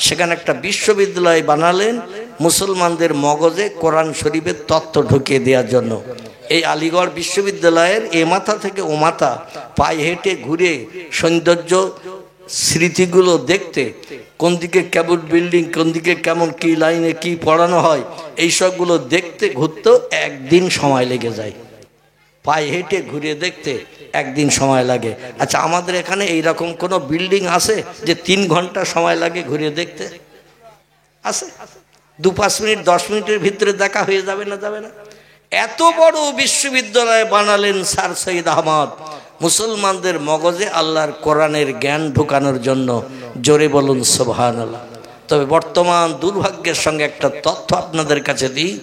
[SPEAKER 1] সেখানে একটা বিশ্ববিদ্যালয় বানালেন মুসলমানদের মগজে কোরআন শরীফের তত্ত্ব ঢুকিয়ে দেওয়ার জন্য। এই আলিগড় বিশ্ববিদ্যালয়ের এ মাথা থেকে ও মাথা পায়ে হেঁটে ঘুরে সৌন্দর্য স্মৃতিগুলো দেখতে, কোন দিকে কেমন বিল্ডিং, কোন দিকে কেমন কি লাইনে কি পড়ানো হয়, এই সবগুলো দেখতে ঘুরতেও একদিন সময় লেগে যায়। পায়ে হেঁটে ঘুরে দেখতে একদিন সময় লাগে। আচ্ছা, আমাদের এখানে এইরকম কোনো বিল্ডিং আছে যে 3 ঘন্টা সময় লাগে ঘুরে দেখতে? আছে? 2-5 মিনিট 10 মিনিটের ভিতরে দেখা হয়ে যাবে না? যাবে না? এত বড় বিশ্ববিদ্যালয় বানালেন স্যার সৈয়দ আহমদ মুসলমানদের মগজে আল্লাহর কোরআনের জ্ঞান ঢুকানোর জন্য। জোরে বলুন সুবহানাল্লাহ। তবে বর্তমান দুর্ভাগ্যের সঙ্গে একটা তথ্য আপনাদের কাছে দিই,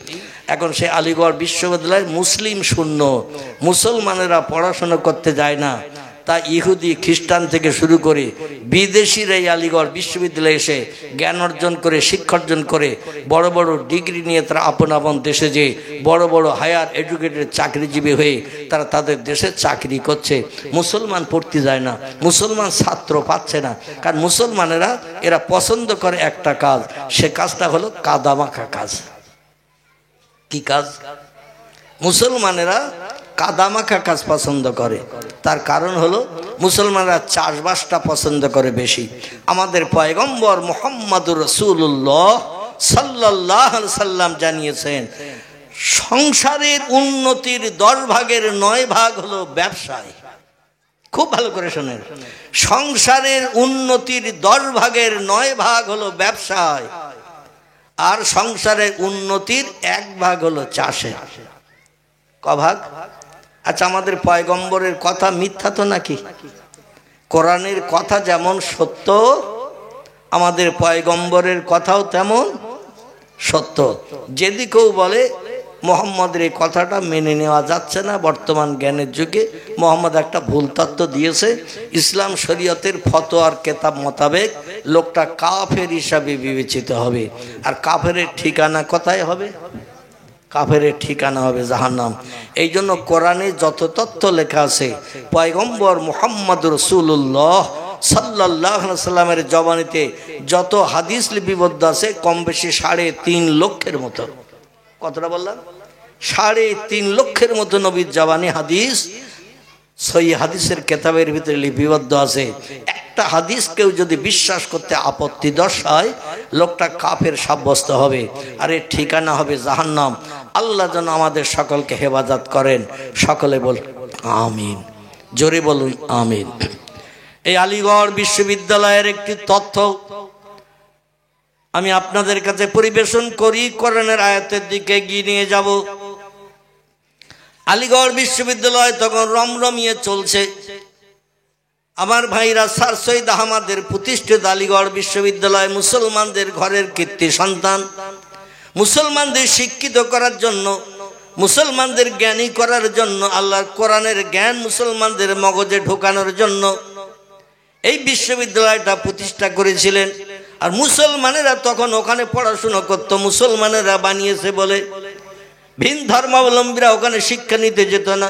[SPEAKER 1] এখন সে আলিগড় বিশ্ববিদ্যালয় মুসলিম শূন্য, মুসলমানেরা পড়াশোনা করতে যায় না। তা ইহুদি খ্রিস্টান থেকে শুরু করে বিদেশিরা এই আলিগড় বিশ্ববিদ্যালয়ে এসে জ্ঞান অর্জন করে, শিক্ষা অর্জন করে, বড় বড় ডিগ্রি নিয়ে তারা আপন আপন দেশে যে বড় বড় হায়ার এডুকেটেড চাকরিজীবী হয়ে তারা তাদের দেশে চাকরি করছে। মুসলমান পড়তে যায় না, মুসলমান ছাত্র পাচ্ছে না। কারণ মুসলমানেরা এরা পছন্দ করে একটা কাজ, সে কাজটা হলো কাদামাখা কাজ। কি কাজ? মুসলমানেরা কাদামাখা কাজ পছন্দ করে। তার কারণ হলো মুসলমানরা চাষবাসটা পছন্দ করে বেশি। আমাদের পয়গম্বর মুহাম্মদুর রাসূলুল্লাহ সাল্লাল্লাহু আলাইহি সাল্লাম জানিয়েছেন, সংসারের উন্নতির 10 ভাগের 9 ভাগ হলো ব্যবসায়। খুব ভালো করে শোনেন, সংসারের উন্নতির 10 ভাগের 9 ভাগ হলো ব্যবসায়, আর সংসারের উন্নতির 1 ভাগ হলো চাষে। ক ভাগ? আচ্ছা, আমাদের পয়গম্বরের কথা মিথ্যা তো নাকি? কোরআনের কথা যেমন সত্য, আমাদের পয়গম্বরের কথাও তেমন সত্য। যদি কেউ বলে মোহাম্মদের এই কথাটা মেনে নেওয়া যাচ্ছে না, বর্তমান জ্ঞানের যুগে মোহাম্মদ একটা ভুল তত্ত্ব দিয়েছে, ইসলাম শরীয়তের ফতোয়ার কেতাব মোতাবেক লোকটা কাফের হিসাবে বিবেচিত হবে। আর কাফেরের ঠিকানা কোথায় হবে? কাফেরের ঠিকানা হবে জাহান্নাম। এই জন্য কোরআনে যত তথ্য লেখা আছে, পয়গম্বর মুহাম্মদুর রাসূলুল্লাহ সাল্লাল্লাহু আলাইহি সাল্লামের জবানিতে যত হাদিস লিপিবদ্ধ আছে, কম বেশি 3.5 লক্ষের মতো। কতটা বললাম? 3.5 লক্ষের মতো নবীর জবানি হাদিস সহিহ হাদিসের কেতাবের ভিতরে লিপিবদ্ধ আছে। একটা হাদিস কেউ যদি বিশ্বাস করতে আপত্তি দর্শায়, লোকটা কাফের সাব্যস্ত হবে, আর এর ঠিকানা হবে জাহান্নাম। আল্লাহ যেন আমাদের সকলকে হেফাজত করেন। সকলে বল আমিন। জোরে বলুন আমিন। এই আলিগড় বিশ্ববিদ্যালয়ের একটি তথ্য আমি আপনাদের কাছে পরিবেশন করি, কোরআনের আয়াতের দিকে এগিয়ে নিয়ে যাব। আলিগড় বিশ্ববিদ্যালয় তখন রমরমিয়ে চলছে। আমার ভাইরা, স্যার সৈয়দ আহমদের প্রতিষ্ঠিত আলিগড় বিশ্ববিদ্যালয় মুসলমানদের ঘরের কীর্তি সন্তান। মুসলমানদের শিক্ষিত করার জন্য, মুসলমানদের জ্ঞানী করার জন্য, আল্লাহর কোরআনের জ্ঞান মুসলমানদের মগজে ঢোকানোর জন্য এই বিশ্ববিদ্যালয়টা প্রতিষ্ঠা করেছিলেন। আর মুসলমানেরা তখন ওখানে পড়াশোনা করত, মুসলমানেরা বানিয়েছে বলে। ভিন ধর্মাবলম্বীরা ওখানে শিক্ষা নিতে যেত না,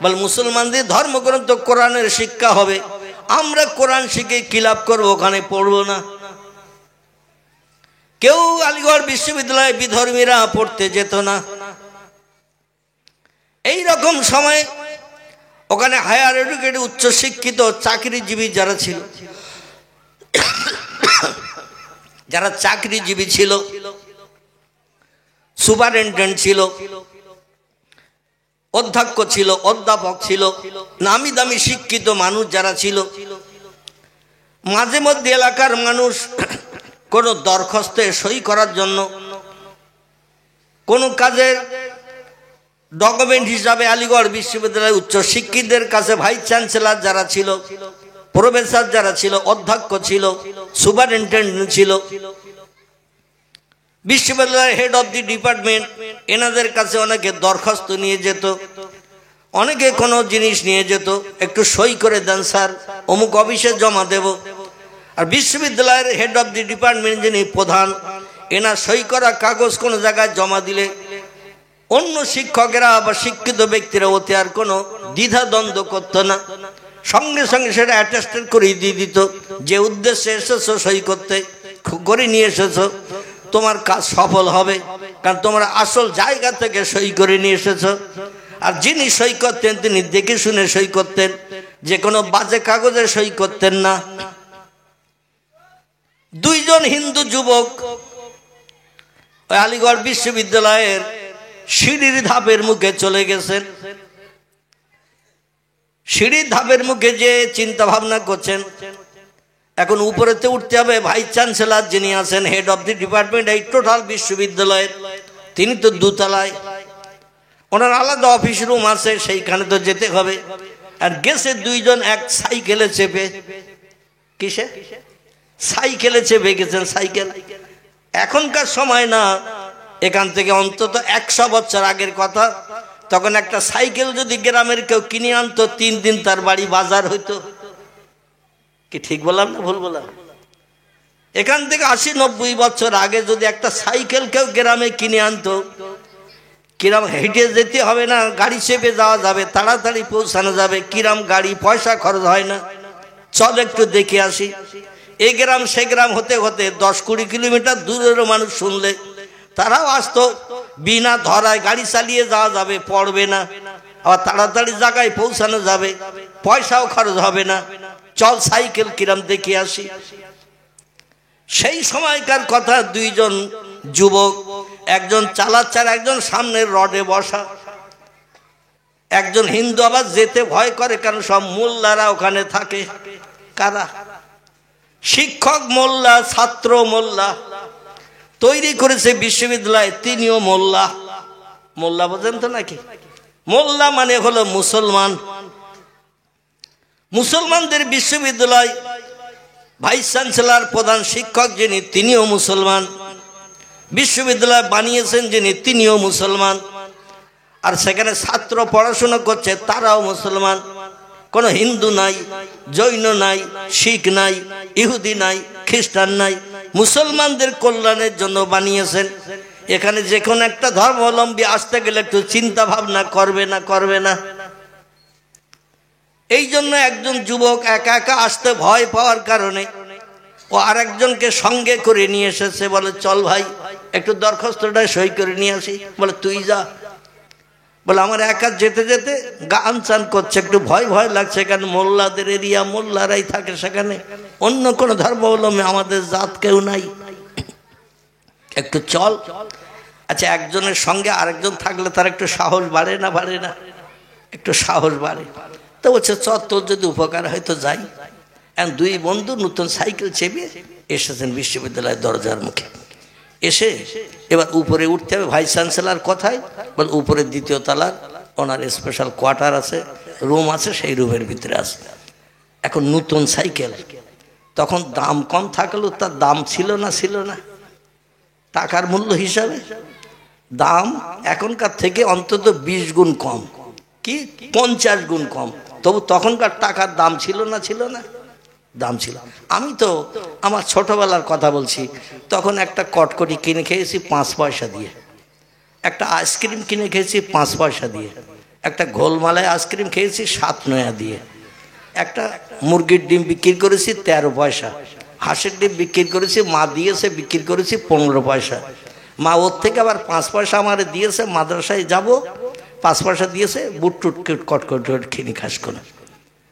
[SPEAKER 1] বল মুসলমানদের ধর্মগ্রন্থ কোরআনের শিক্ষা হবে, আমরা কোরআন শিখে কি লাভ করবো, ওখানে পড়বো না। কেউ আলিগড় বিশ্ববিদ্যালয়ে বিধর্মীরা পড়তে যেত না। এই রকম সময় ওখানে হায়ার এডুকেটেড উচ্চ শিক্ষিত চাকরিজীবী যারা ছিল, যারা চাকরিজীবী ছিল, সুপারিনটেন্ডেন্ট ছিল, অধ্যক্ষ ছিল, অধ্যাপক ছিল, নামি দামি শিক্ষিত মানুষ যারা ছিল, মাঝে মধ্যে এলাকার মানুষ কোনো দরখাস্তে সই করার জন্য, কোনো কাজের ডকুমেন্ট হিসাবে আলিগড় বিশ্ববিদ্যালয়ের উচ্চ শিক্ষিতদের কাছে ভাইস চ্যান্সেলর যারা ছিল, প্রফেসর যারা ছিল, অধ্যক্ষ ছিল, সুপারিনটেন্ডেন্ট ছিল, বিশ্ববিদ্যালয়ের হেড অফ দি ডিপার্টমেন্ট, এনাদের কাছে অনেকে দরখাস্ত নিয়ে যেত, অনেকে কোনো জিনিস নিয়ে যেত, একটু সই করে দেন স্যার, অমুক অফিসে জমা দেব। আর বিশ্ববিদ্যালয়ের হেড অফ দি ডিপার্টমেন্ট যিনি প্রধান, এনার সই করা কাগজ কোনো জায়গায় জমা দিলে অন্য শিক্ষকেরা বা শিক্ষিত ব্যক্তিরা ওতে আর কোনো দ্বিধাদ্বন্দ্ব করতো না, সঙ্গে সঙ্গে সেটা অ্যাটেস্টেড করে দিয়ে দিত, যে উদ্দেশ্যে এসেছো সই করতে করে নিয়ে এসেছো, তোমার কাজ সফল হবে, কারণ তোমরা আসল জায়গা থেকে সই করে নিয়ে এসেছো। আর যিনি সই করতেন তিনি দেখে শুনে সই করতেন, যে কোনো বাজে কাগজে সই করতেন না। দুইজন হিন্দু যুবক ওই আলিগড় বিশ্ববিদ্যালয়ের সিঁড়ির ধাপের মুখে চলে গেছেন। সিঁড়ির ধাপের মুখে যে চিন্তা ভাবনা করছেন, এখন উপরেতে উঠতে হবে। ভাইস চ্যান্সেলর যিনি আছেন, হেড অফ দি ডিপার্টমেন্ট এই টোটাল বিশ্ববিদ্যালয়ের, তিনি তো দোতলায়, ওনার আলাদা অফিস রুম আছে, সেইখানে তো যেতে হবে। আর গেছে দুইজন এক সাইকেলে চেপে, কিসে সাইকেলে চেপে গেছেন। সাইকেল এখনকার সময় না, এখান থেকে অন্তত 100 বছর আগের কথা। তখন একটা সাইকেল যদি গ্রামের কেউ কিনে আনতো, 3 দিন তার বাড়ি বাজার হইতো। কি ঠিক বললাম না ভুল বললাম? এখান থেকে 80-90 বছর আগে যদি একটা সাইকেল কেউ গ্রামে কিনে আনতো, কিরাম হেঁটে যেতে হবে না, গাড়ি চেপে যাওয়া যাবে, তাড়াতাড়ি পৌঁছানো যাবে। কিরাম গাড়ি, পয়সা খরচ হয় না, চল একটু দেখে আসি। এই গ্রাম সে গ্রাম হতে হতে 10-20 কিলোমিটার দূরেরও মানুষ শুনলে তারাও আসতো। বিনা ধরায় গাড়ি চালিয়ে যাওয়া যাবে, পড়বে না, আবার তাড়াতাড়ি জায়গায় পৌঁছানো যাবে, পয়সাও খরচ হবে না, চল সাইকেল কিরাম দেখে আসি। সেই সময়কার কথা, দুইজন যুবক, একজন চালাচ্ছে আর একজন সামনের রডে বসা। একজন হিন্দু আবার যেতে ভয় করে, কারণ সব মোল্লারা ওখানে থাকে। কারা? শিক্ষক মোল্লা, ছাত্র মোল্লা, তৈরি করেছে বিশ্ববিদ্যালয়, তিনিও মোল্লা। মোল্লা বোঝেন তো নাকি? মোল্লা মানে হলো মুসলমান। মুসলমানদের বিশ্ববিদ্যালয়, ভাইস চ্যান্সেলর প্রধান শিক্ষক যিনি, তিনিও মুসলমান। বিশ্ববিদ্যালয় বানিয়েছেন যিনি, তিনিও মুসলমান। আর সেখানে ছাত্র পড়াশোনা করছে, তারাও মুসলমান। কোনো হিন্দু নাই, জৈন নাই, শিখ নাই, ইহুদি নাই, খ্রিস্টান নাই, মুসলমানদের কল্যাণের জন্য বানিয়েছেন। এখানে যে কোনো একটা ধর্মাবলম্বী আসতে গেলে একটু চিন্তা ভাবনা করবে না, করবে না? এই জন্য একজন যুবক একা একা আসতে ভয় পাওয়ার কারণে ও আরেকজনকে সঙ্গে করে নিয়ে এসেছে। বলে, চল ভাই একটু দরখাস্তটা সই করে নিয়ে আসি। বলে, তুই যা। বলে, আমার একা যেতে যেতে গান চান করছে, একটু ভয় ভয় লাগছে, কারণ মোল্লাদের এরিয়া, মোল্লারাই থাকে সেখানে, অন্য কোনো ধর্মাবলম্বী আমাদের জাত কেউ নাই, একটু চল। আচ্ছা, একজনের সঙ্গে আরেকজন থাকলে তার একটু সাহস বাড়ে না, বাড়ে না? একটু সাহস বাড়ে। তো বলছে, চল, তোর যদি উপকার হয় তো যাই। এখন দুই বন্ধু নতুন সাইকেল চেপে এসেছেন বিশ্ববিদ্যালয়ের দরজার মুখে। এসে এবার উপরে উঠতে হবে। ভাইস চ্যান্সেলর কথায় বল, উপরে 2য় তলার ওনার স্পেশাল কোয়ার্টার আছে, রুম আছে, সেই রুমের ভিতরে আছে। এখন নতুন সাইকেল, তখন দাম কম থাকলেও তার দাম ছিল না, ছিল না টাকার মূল্য হিসাবে দাম এখনকার থেকে অন্তত 20 গুণ কম, কি 50 গুণ কম। তবু তখনকার টাকার দাম ছিল না, ছিল না? দাম ছিল। আমি তো আমার ছোটবেলার কথা বলছি, তখন একটা কটকটি কিনে খেয়েছি 5 পয়সা দিয়ে, একটা আইসক্রিম কিনে খেয়েছি 5 পয়সা দিয়ে, একটা গোলমালাই আইসক্রিম খেয়েছি 7 নয়া দিয়ে, একটা মুরগির ডিম বিক্রি করেছি 13 পয়সা, হাঁসের ডিম বিক্রি করেছি, মা দিয়েছে, বিক্রি করেছি 15 পয়সা। মা ওর থেকে আবার 5 পয়সা আমার দিয়েছে, মাদ্রাসায় যাব 5 পয়সা দিয়েছে, বুট টুট কটকট কিনে খাস করে।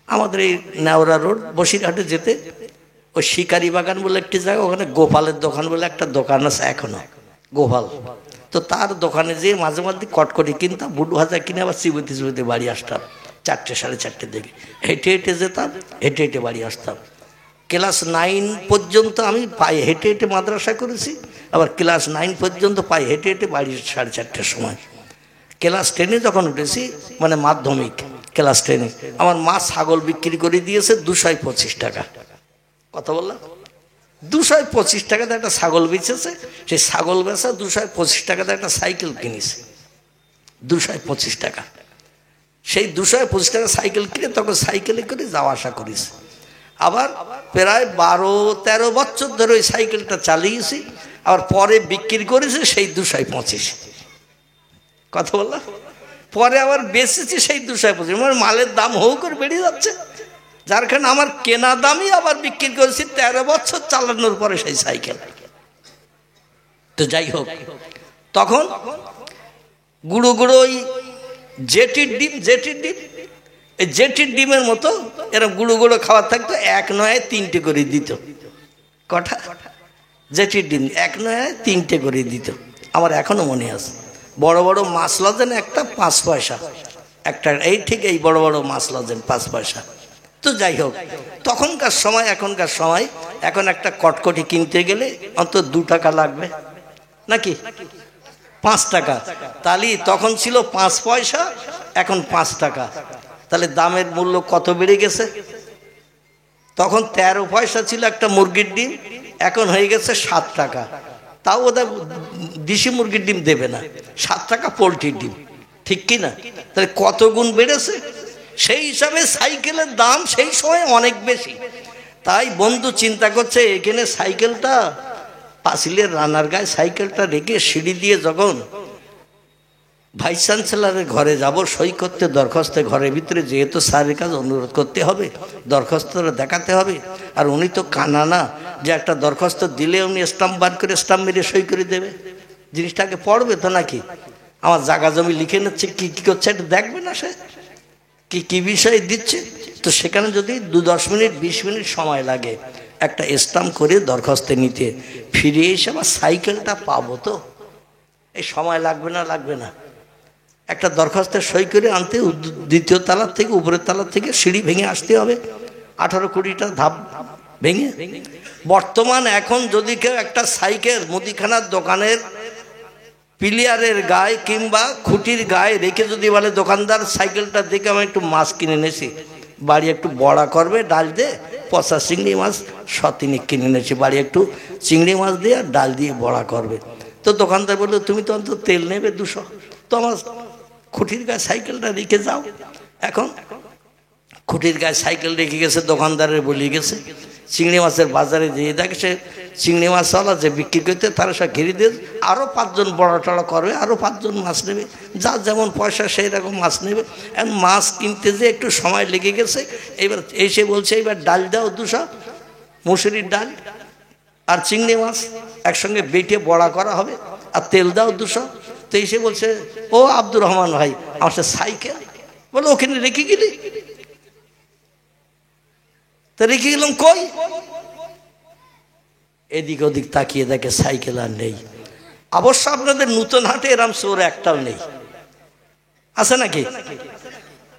[SPEAKER 1] আমাদের এই নেওড়া রোড বসিরহাটে যেতে ওই শিকারি বাগান বলে একটি জায়গা, ওখানে গোপালের দোকান বলে একটা দোকান আছে এখনো, গোপাল। তো তার দোকানে যেয়ে মাঝে মাঝে কটকটি কিনতাম, বুট ভাজা কিনে আবার চিবুতে চিবুতে বাড়ি আসতাম 4টে 4:30 দিকে। হেঁটে হেঁটে যেতাম, হেঁটে হেঁটে বাড়ি আসতাম। ক্লাস 9 পর্যন্ত আমি পায়ে হেঁটে হেঁটে মাদ্রাসা করেছি, আবার ক্লাস 9 পর্যন্ত পায়ে হেঁটে হেঁটে বাড়ি 4:30 সময়। ক্লাস 10-এ যখন উঠেছি, মানে মাধ্যমিক ক্লাস 10-এ, আমার মা ছাগল বিক্রি করে দিয়েছে 225 টাকা। কথা বললাম, 225 টাকাতে একটা ছাগল বেচেছে। সেই ছাগল বেচা 225 টাকাতে একটা সাইকেল কিনেছে, 225 টাকা। সেই 225 টাকা সাইকেল কিনে তখন সাইকেলে করে যাওয়া আসা করেছে। আবার প্রায় 12-13 বছর ধরে ওই সাইকেলটা চালিয়েছি। আবার পরে বিক্রি করেছে সেই 225। কথা বললাম, পরে আবার বেচেছি সেই 225। আমার মালের দাম হৌ করে বেড়ে যাচ্ছে, যার কারণে আমার কেনা দামই আবার বিক্রি করেছি 13 বছর চালানোর পরে সেই সাইকেল। তো যাই হোক, তখন গুঁড়ো গুঁড়ো ওই জেটির ডিম, এই জেটির ডিমের মতো এরকম গুঁড়ো গুঁড়ো খাবার থাকতো, 1 নয় 3টে করে দিত। কটা জেটির ডিম 1 নয় 3টে করে দিত। আমার এখনো মনে আছে। বড় বড় মাছ লজেন একটা 5 পয়সা একটা, এই ঠিক এই বড় বড় মাছ লজেন 5 পয়সা। তো যাই হোক, তখনকার সময় এখনকার সময়, এখন একটা কটকটি কিনতে গেলে অন্তত 2 টাকা লাগবে নাকি 5 টাকা। তাহলে তখন ছিল 5 পয়সা, এখন 5 টাকা। তাহলে দামের মূল্য কত বেড়ে গেছে। তখন 13 পয়সা ছিল একটা মুরগির ডিম, এখন হয়ে গেছে 7 টাকা। তাও ওদের দেশি মুরগির ডিম দেবে না, 7 টাকা পোলট্রির ডিম, ঠিক কি না? তাহলে কত গুণ বেড়েছে। সেই হিসাবে সাইকেলের দাম সেই সময় অনেক বেশি। তাই বন্ধু চিন্তা করছে, এখানে সাইকেলটা পাঁচিলের রানার গায়ে সাইকেলটা রেখে সিঁড়ি দিয়ে যখন ভাইস চ্যান্সেলরের ঘরে যাব সই করতে, দরখাস্তে ঘরের ভিতরে যেহেতু স্যারের কাছে অনুরোধ করতে হবে, দরখাস্তটা দেখাতে হবে। আর উনি তো কানা না যে একটা দরখাস্ত দিলে উনি স্টাম্প বার করে স্টাম্প মেরে সই করে দেবে। জিনিসটাকে পড়বে তো নাকি, আমার জায়গা জমি লিখে নিচ্ছে, কি কি করছে এটা দেখবে না সে, কি কি বিষয়ে দিচ্ছে। তো সেখানে যদি 10 মিনিট 20 মিনিট সময় লাগে একটা স্টাম্প করে দরখাস্তে নিতে, ফিরে এসে আবার সাইকেলটা পাবো, তো এই সময় লাগবে না? লাগবে না? একটা দরখাস্তের সই করে আনতে 2য় তলার থেকে উপরের তলার থেকে সিঁড়ি ভেঙে আসতে হবে, 18-20টা ধাপ ভেঙে। বর্তমান এখন যদি কেউ একটা সাইকেল মুদিখানার দোকানের পিলিয়ারের গায়ে কিংবা খুঁটির গায়ে রেখে যদি বলে, দোকানদার সাইকেলটা দেখে আমি একটু মাছ কিনে এনেছি, বাড়ি একটু বড়া করবে, ডাল দিয়ে পচা চিংড়ি মাছ 100-3 কিনে এনেছি, বাড়ি একটু চিংড়ি মাছ দিয়ে আর ডাল দিয়ে বড়া করবে। তো দোকানদার বললো, তুমি তো অন্তত তেল নেবে 200, তো আমার খুঁটির গায়ে সাইকেলটা রেখে যাও। এখন খুঁটির গায়ে সাইকেল রেখে গেছে, দোকানদারের বলে গেছে, চিংড়ি মাছের বাজারে দিয়ে দেখে চিংড়ি মাছওয়ালা যে বিক্রি করতে, তারা সব ঘিরে দিয়ে আরও 5 জন বড়া টড়া করবে, আরও 5 জন মাছ নেবে, যার যেমন পয়সা সেই রকম মাছ নেবে। এখন মাছ কিনতে যে একটু সময় লেগে গেছে। এবার এসে বলছে, এবার ডাল দাও 200, মুসুরির ডাল আর চিংড়ি মাছ একসঙ্গে বেটে বড়া করা হবে, আর তেল দাও 200। তো এসে বলছে, ও আব্দুর রহমান ভাই, আমার সাইকেল, বলে ওখানে রেখে গেলি। তা রেখে গেলাম কই? এদিক ওদিক তাকিয়ে দেখে সাইকেল আর নেই। অবশ্য আপনাদের নূতন হাটে এরম চোর একটাও নেই, আছে নাকি?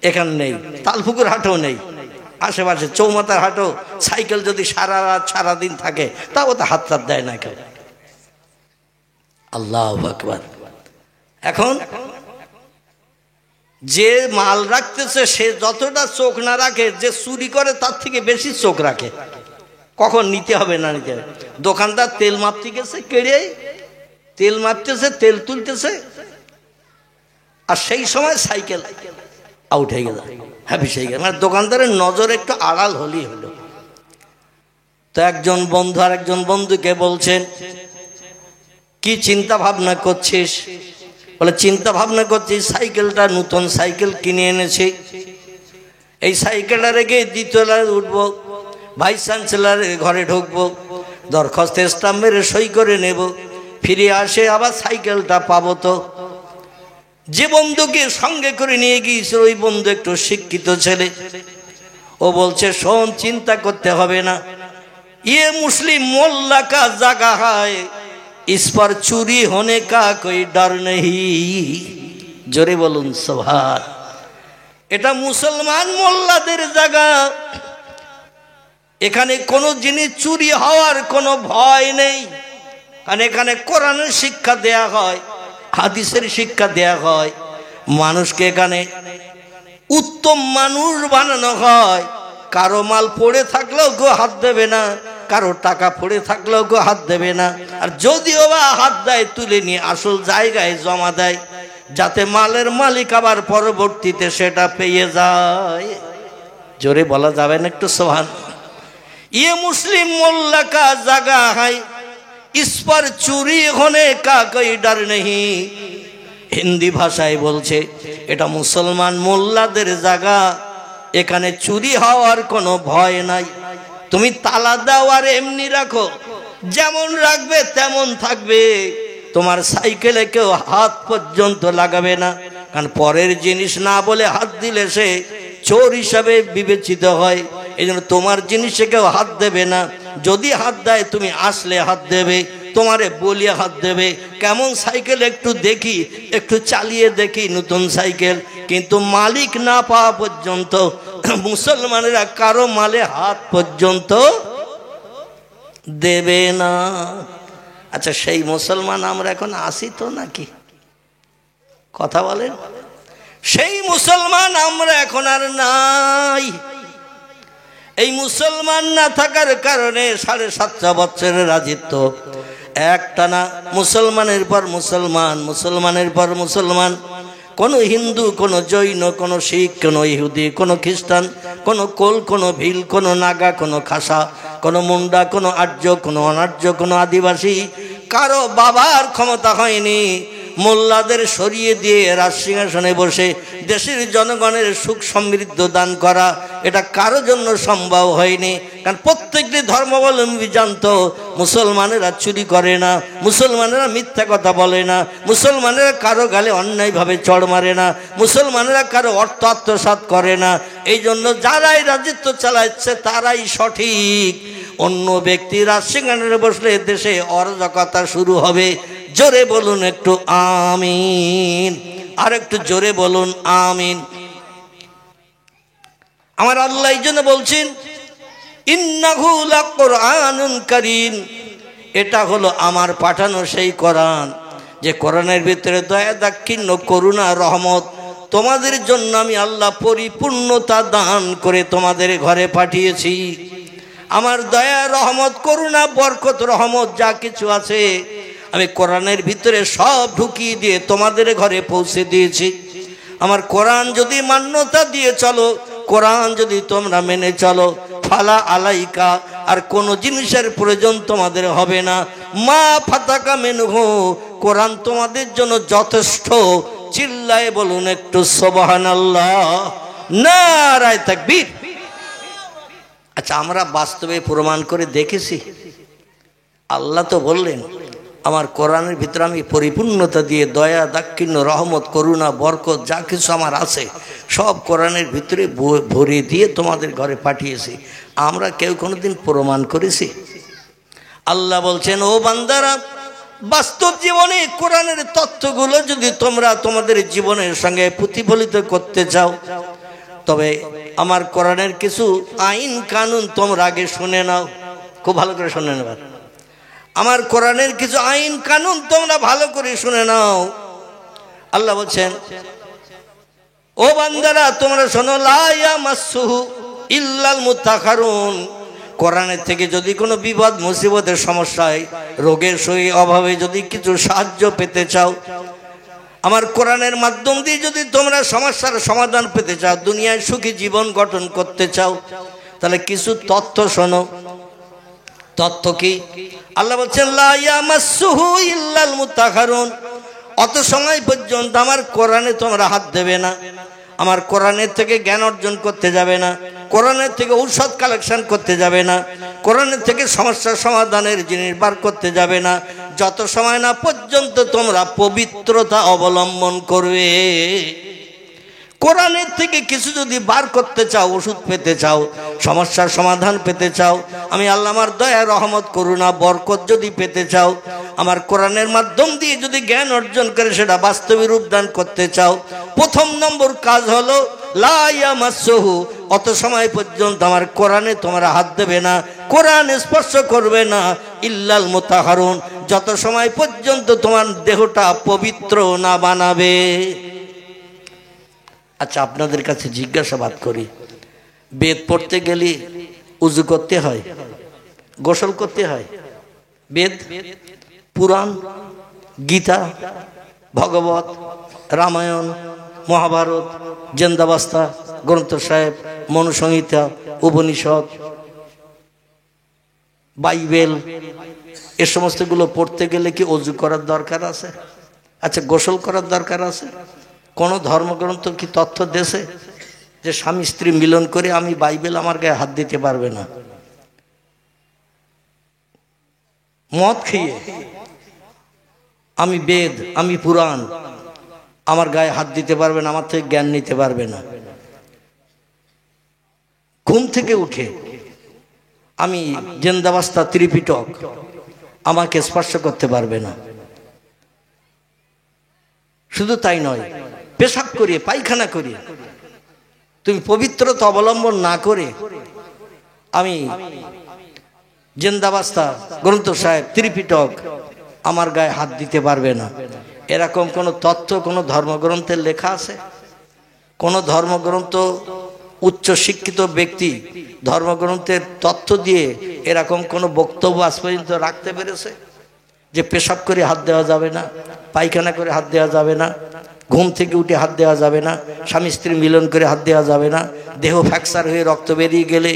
[SPEAKER 1] এখানে নেই, তালপুকুর হাটেও নেই, আশেপাশে চৌমাথার হাটেও সাইকেল যদি সারা রাত সারাদিন থাকে তাও তো হাত টাত দেয় না কেউ। আল্লাহু আকবার। এখন যে মাল রাখতেছে সে যতটা চোখ না রাখে, যে চুরি করে তার থেকে বেশি চোখ রাখে, কখন নিতে হবে না নিতে হবে। দোকানদার তেল মাপতে গেছে, কেড়ে তেল মাপতেছে, তেল তুলতেছে, আর সেই সময় সাইকেল আউট হয়ে গেল, হ্যাপিস হয়ে গেল। মানে দোকানদারের নজর একটু আড়াল হলেই হলো। তো একজন বন্ধু আর একজন বন্ধুকে বলছেন, কি চিন্তা ভাবনা করছিস? বলে, চিন্তা ভাবনা করছি সাইকেলটা, নতুন সাইকেল কিনে এনেছি, এই সাইকেলটা রেখে 2য় তলায় উঠবো, ভাইস চ্যান্সেলরের ঘরে ঢুকবো, দরখাস্তে স্টাম্প মেরে সই করে নেব, ফিরে আসে আবার সাইকেলটা পাবো। তো যে বন্ধুকে সঙ্গে করে নিয়ে গিয়েছিল ওই বন্ধু একটু শিক্ষিত ছেলে, ও বলছে, শোন, চিন্তা করতে হবে না, ये मुस्लिम मोल्ला का जगह है, इस पर चोरी होने का कोई डर नहीं। जोरे बोलुन सुभान। এটা মুসলমান মোল্লাদের জায়গা, এখানে কোনো জিনিস চুরি হওয়ার কোনো ভয় নেই, কারণ এখানে কোরআনের শিক্ষা দেয়া হয়, হাদিসের শিক্ষা দেয়া হয়, মানুষকে এখানে উত্তম মানুষ বানানো হয়। কারো মাল পড়ে থাকলেও কেউ হাত দেবে না, কারো টাকা পড়ে থাকলেও কেউ হাত দেবে না। আর যদিও বা হাত দেয়, তুলে নিয়ে আসল জায়গায় জমা দেয়, যাতে মালের মালিক আবার পরবর্তীতে সেটা পেয়ে যায়। জোরে বলা যাবে না একটু সোহান? ये मुस्लिम मोल्ला का जगह है, इस पर चोरी होने का कोई डर नहीं। হিন্দি ভাষায় বলছে এটা মুসলমান মোল্লাদের জায়গা, এখানে চুরি হওয়ার কোনো ভয় নাই। তুমি তালা দাও আর এমনি রাখো, যেমন রাখবে তেমন থাকবে। তোমার সাইকেলে কেউ হাত পর্যন্ত লাগাবে না, কারণ পরের জিনিস না বলে হাত দিলে সে চোর হিসাবে বিবেচিত হয়। এই জন্য তোমার জিনিসে কেউ হাত দেবে না। যদি হাত দেয় তুমি আসলে হাত দেবে, তোমারে বলিয়ে হাত দেবে। কেমন সাইকেল একটু দেখি, একটু চালিয়ে দেখি নতুন সাইকেল, কিন্তু মালিক না পাওয়া পর্যন্ত মুসলমানেরা কারো মালে হাত পর্যন্ত দেবে না। আচ্ছা, সেই মুসলমান আমরা এখন আসি তো নাকি? কথা বলেন, সেই মুসলমান আমরা এখন আর নাই। এই মুসলমান না থাকার কারণে 7.5 বছরের রাজত্ব একটানা মুসলমানের পর মুসলমান, মুসলমানের পর মুসলমান। কোনো হিন্দু, কোনো জৈন, কোনো শিখ, কোনো ইহুদি, কোনো খ্রিস্টান, কোনো কোল, কোনো ভিল, কোনো নাগা, কোনো খাসা, কোনো মুন্ডা, কোনো আর্য, কোনো অনার্য, কোনো আদিবাসী, কারো বাবার ক্ষমতা হয়নি মোল্লাদের সরিয়ে দিয়ে রাজসিংহাসনে বসে দেশের জনগণের সুখ সমৃদ্ধ দান করা। এটা কারো জন্য সম্ভব হয়নি, কারণ প্রত্যেকটি ধর্মাবলম্বী জানতো মুসলমানেরা চুরি করে না, মুসলমানেরা মিথ্যা কথা বলে না, মুসলমানেরা কারো গালে অন্যায়ভাবে চড় মারে না, মুসলমানেরা কারো অর্থ আত্মসাৎ করে না। এই জন্য যারাই রাজত্ব চালাচ্ছে তারাই সঠিক। অন্য ব্যক্তি রাজসিংহাসনে বসলে দেশে অরাজকতা শুরু হবে। জোরে বলুন একটু আমিন, আর একটু জোরে বলুন আমিন। আমার আল্লাহ এই জন্য বলছেন ইন্নাহু লাকুরআনুন কারীম, এটা হলো আমার পাঠানো সেই কোরআন, যে কোরআনের ভিতরে দয়া, দাক্ষিণ্য, করুণা, রহমত তোমাদের জন্য আমি আল্লাহ পরিপূর্ণতা দান করে তোমাদের ঘরে পাঠিয়েছি। আমার দয়া, রহমত, করুণা, বরকত, রহমত যা কিছু আছে আমি কোরআনের ভিতরে সব ঢুকিয়ে দিয়ে তোমাদের ঘরে পৌঁছে দিয়েছি। আমার কোরআন যদি মান্যতা দিয়ে চলো, কোরআন যদি তোমরা মেনে চলো, ফালা আলাইকা, আর কোনো জিনিসের প্রয়োজন তোমাদের হবে না। মা ফাতাকা মেনহু, কোরআন তোমাদের জন্য যথেষ্ট। চিল্লায়ে বলুন একটু সুবহানাল্লাহ, নারায়ে তাকবীর। আচ্ছা, আমরা বাস্তবে প্রমাণ করে দেখেছি। আল্লাহ তো বললেন আমার কোরআনের ভিতরে আমি পরিপূর্ণতা দিয়ে দয়া, দাক্ষিণ্য, রহমত, করুণা, বরকত যা কিছু আমার আছে সব কোরআনের ভিতরে ভরে দিয়ে তোমাদের ঘরে পাঠিয়েছি। আমরা কেউ কোনোদিন প্রমাণ করেছি? আল্লাহ বলছেন ও বান্দারা, বাস্তব জীবনে কোরআনের তথ্যগুলো যদি তোমরা তোমাদের জীবনের সঙ্গে প্রতিফলিত করতে চাও, তবে আমার কোরআনের কিছু আইন কানুন তোমরা আগে শুনে নাও। খুব ভালো করে শুনে নেবা। আমার কোরআনের কিছু আইন কানুন তোমরা ভালো করে শুনে নাও। আল্লাহ বলছেন ও বান্দারা তোমরা শোনো, লা ইয়ামাসসুহু ইল্লাল মুতাহহারুন, কোরআনের থেকে যদি কোনো বিপদ মুসিবতের সমস্যায়, রোগের সহি অভাবে যদি কিছু সাহায্য পেতে চাও, আমার কোরআনের মাধ্যম দিয়ে যদি তোমরা সমস্যার সমাধান পেতে চাও, দুনিয়ায় সুখী জীবন গঠন করতে চাও, তাহলে কিছু তথ্য শোনো। তথ্য কি? আল্লাহ বলছেন লা ইয়ামাসসুহু ইল্লাল মুতাহহারুন, অত সময় পর্যন্ত আমার কোরআনে তোমরা হাত দেবে না, আমার কোরআনের থেকে জ্ঞান অর্জন করতে যাবে না, কোরআনের থেকে ঔষধ কালেকশন করতে যাবে না, কোরআনের থেকে সমস্যার সমাধানের জিনিস বার করতে যাবে না, যত সময় না পর্যন্ত তোমরা পবিত্রতা অবলম্বন করবে। কোরআনের থেকে কিছু যদি বার করতে চাও, ওষুধ পেতে চাও, সমস্যার সমাধান পেতে চাও, আমি আল্লাহ আমার দয়া, রহমত, করুণা, বরকত যদি পেতে চাও, আমার কোরআনের মাধ্যম দিয়ে যদি জ্ঞান অর্জন করে সেটা বাস্তবে রূপদান করতে চাও, প্রথম নম্বর কাজ হলো লা ইয়ামাসসুহু, অত সময় পর্যন্ত আমার কোরআনে তোমরা হাত দেবে না, কোরআন স্পর্শ করবে না, ইল্লাল মুতাহহারুন, যত সময় পর্যন্ত তোমার দেহটা পবিত্র না বানাবে। আচ্ছা, আপনাদের কাছে জিজ্ঞাসাবাদ করি, বেদ পড়তে গেলে উজু করতে হয়, গোসল করতে হয়? বেদ, পুরাণ, গীতা, ভগবত, রামায়ণ, মহাভারত, জেন্দাবাস্তা, গ্রন্থ সাহেব, মনুসংহিতা, উপনিষদ, বাইবেল, এ সমস্তগুলো পড়তে গেলে কি অজু করার দরকার আছে? আচ্ছা, গোসল করার দরকার আছে? কোন ধর্মগ্রন্থ কি তথ্য দেশে যে স্বামী স্ত্রী মিলন করে আমি বাইবেল আমার গায়ে হাত দিতে পারবে না? মদ খেয়ে আমি বেদ, আমি পুরাণ, আমার গায়ে হাত দিতে পারবে না, আমার থেকে জ্ঞান নিতে পারবে না। ঘুম থেকে উঠে আমি জেন্দাবাস্তা, ত্রিপিটক আমাকে স্পর্শ করতে পারবে না। শুধু তাই নয়, পেশাব করিয়ে, পায়খানা করিয়ে তুমি পবিত্রতা অবলম্বন না করে আমি জেন্দাবাস্তা, গ্রন্থ সাহেব, ত্রিপিটক আমার গায়ে হাত দিতে পারবে না। এরকম কোনো তথ্য কোনো ধর্মগ্রন্থের লেখা আছে? কোন ধর্মগ্রন্থ উচ্চ শিক্ষিত ব্যক্তি ধর্মগ্রন্থের তথ্য দিয়ে এরকম কোনো বক্তব্য আজ পর্যন্ত রাখতে পেরেছে যে পেশাব করে হাত দেওয়া যাবে না, পায়খানা করে হাত দেওয়া যাবে না, ঘুম থেকে উঠে হাত দেওয়া যাবে না, স্বামী স্ত্রী মিলন করে হাত দেওয়া যাবে না, দেহ ফ্র্যাকচার হয়ে রক্ত বেরিয়ে গেলে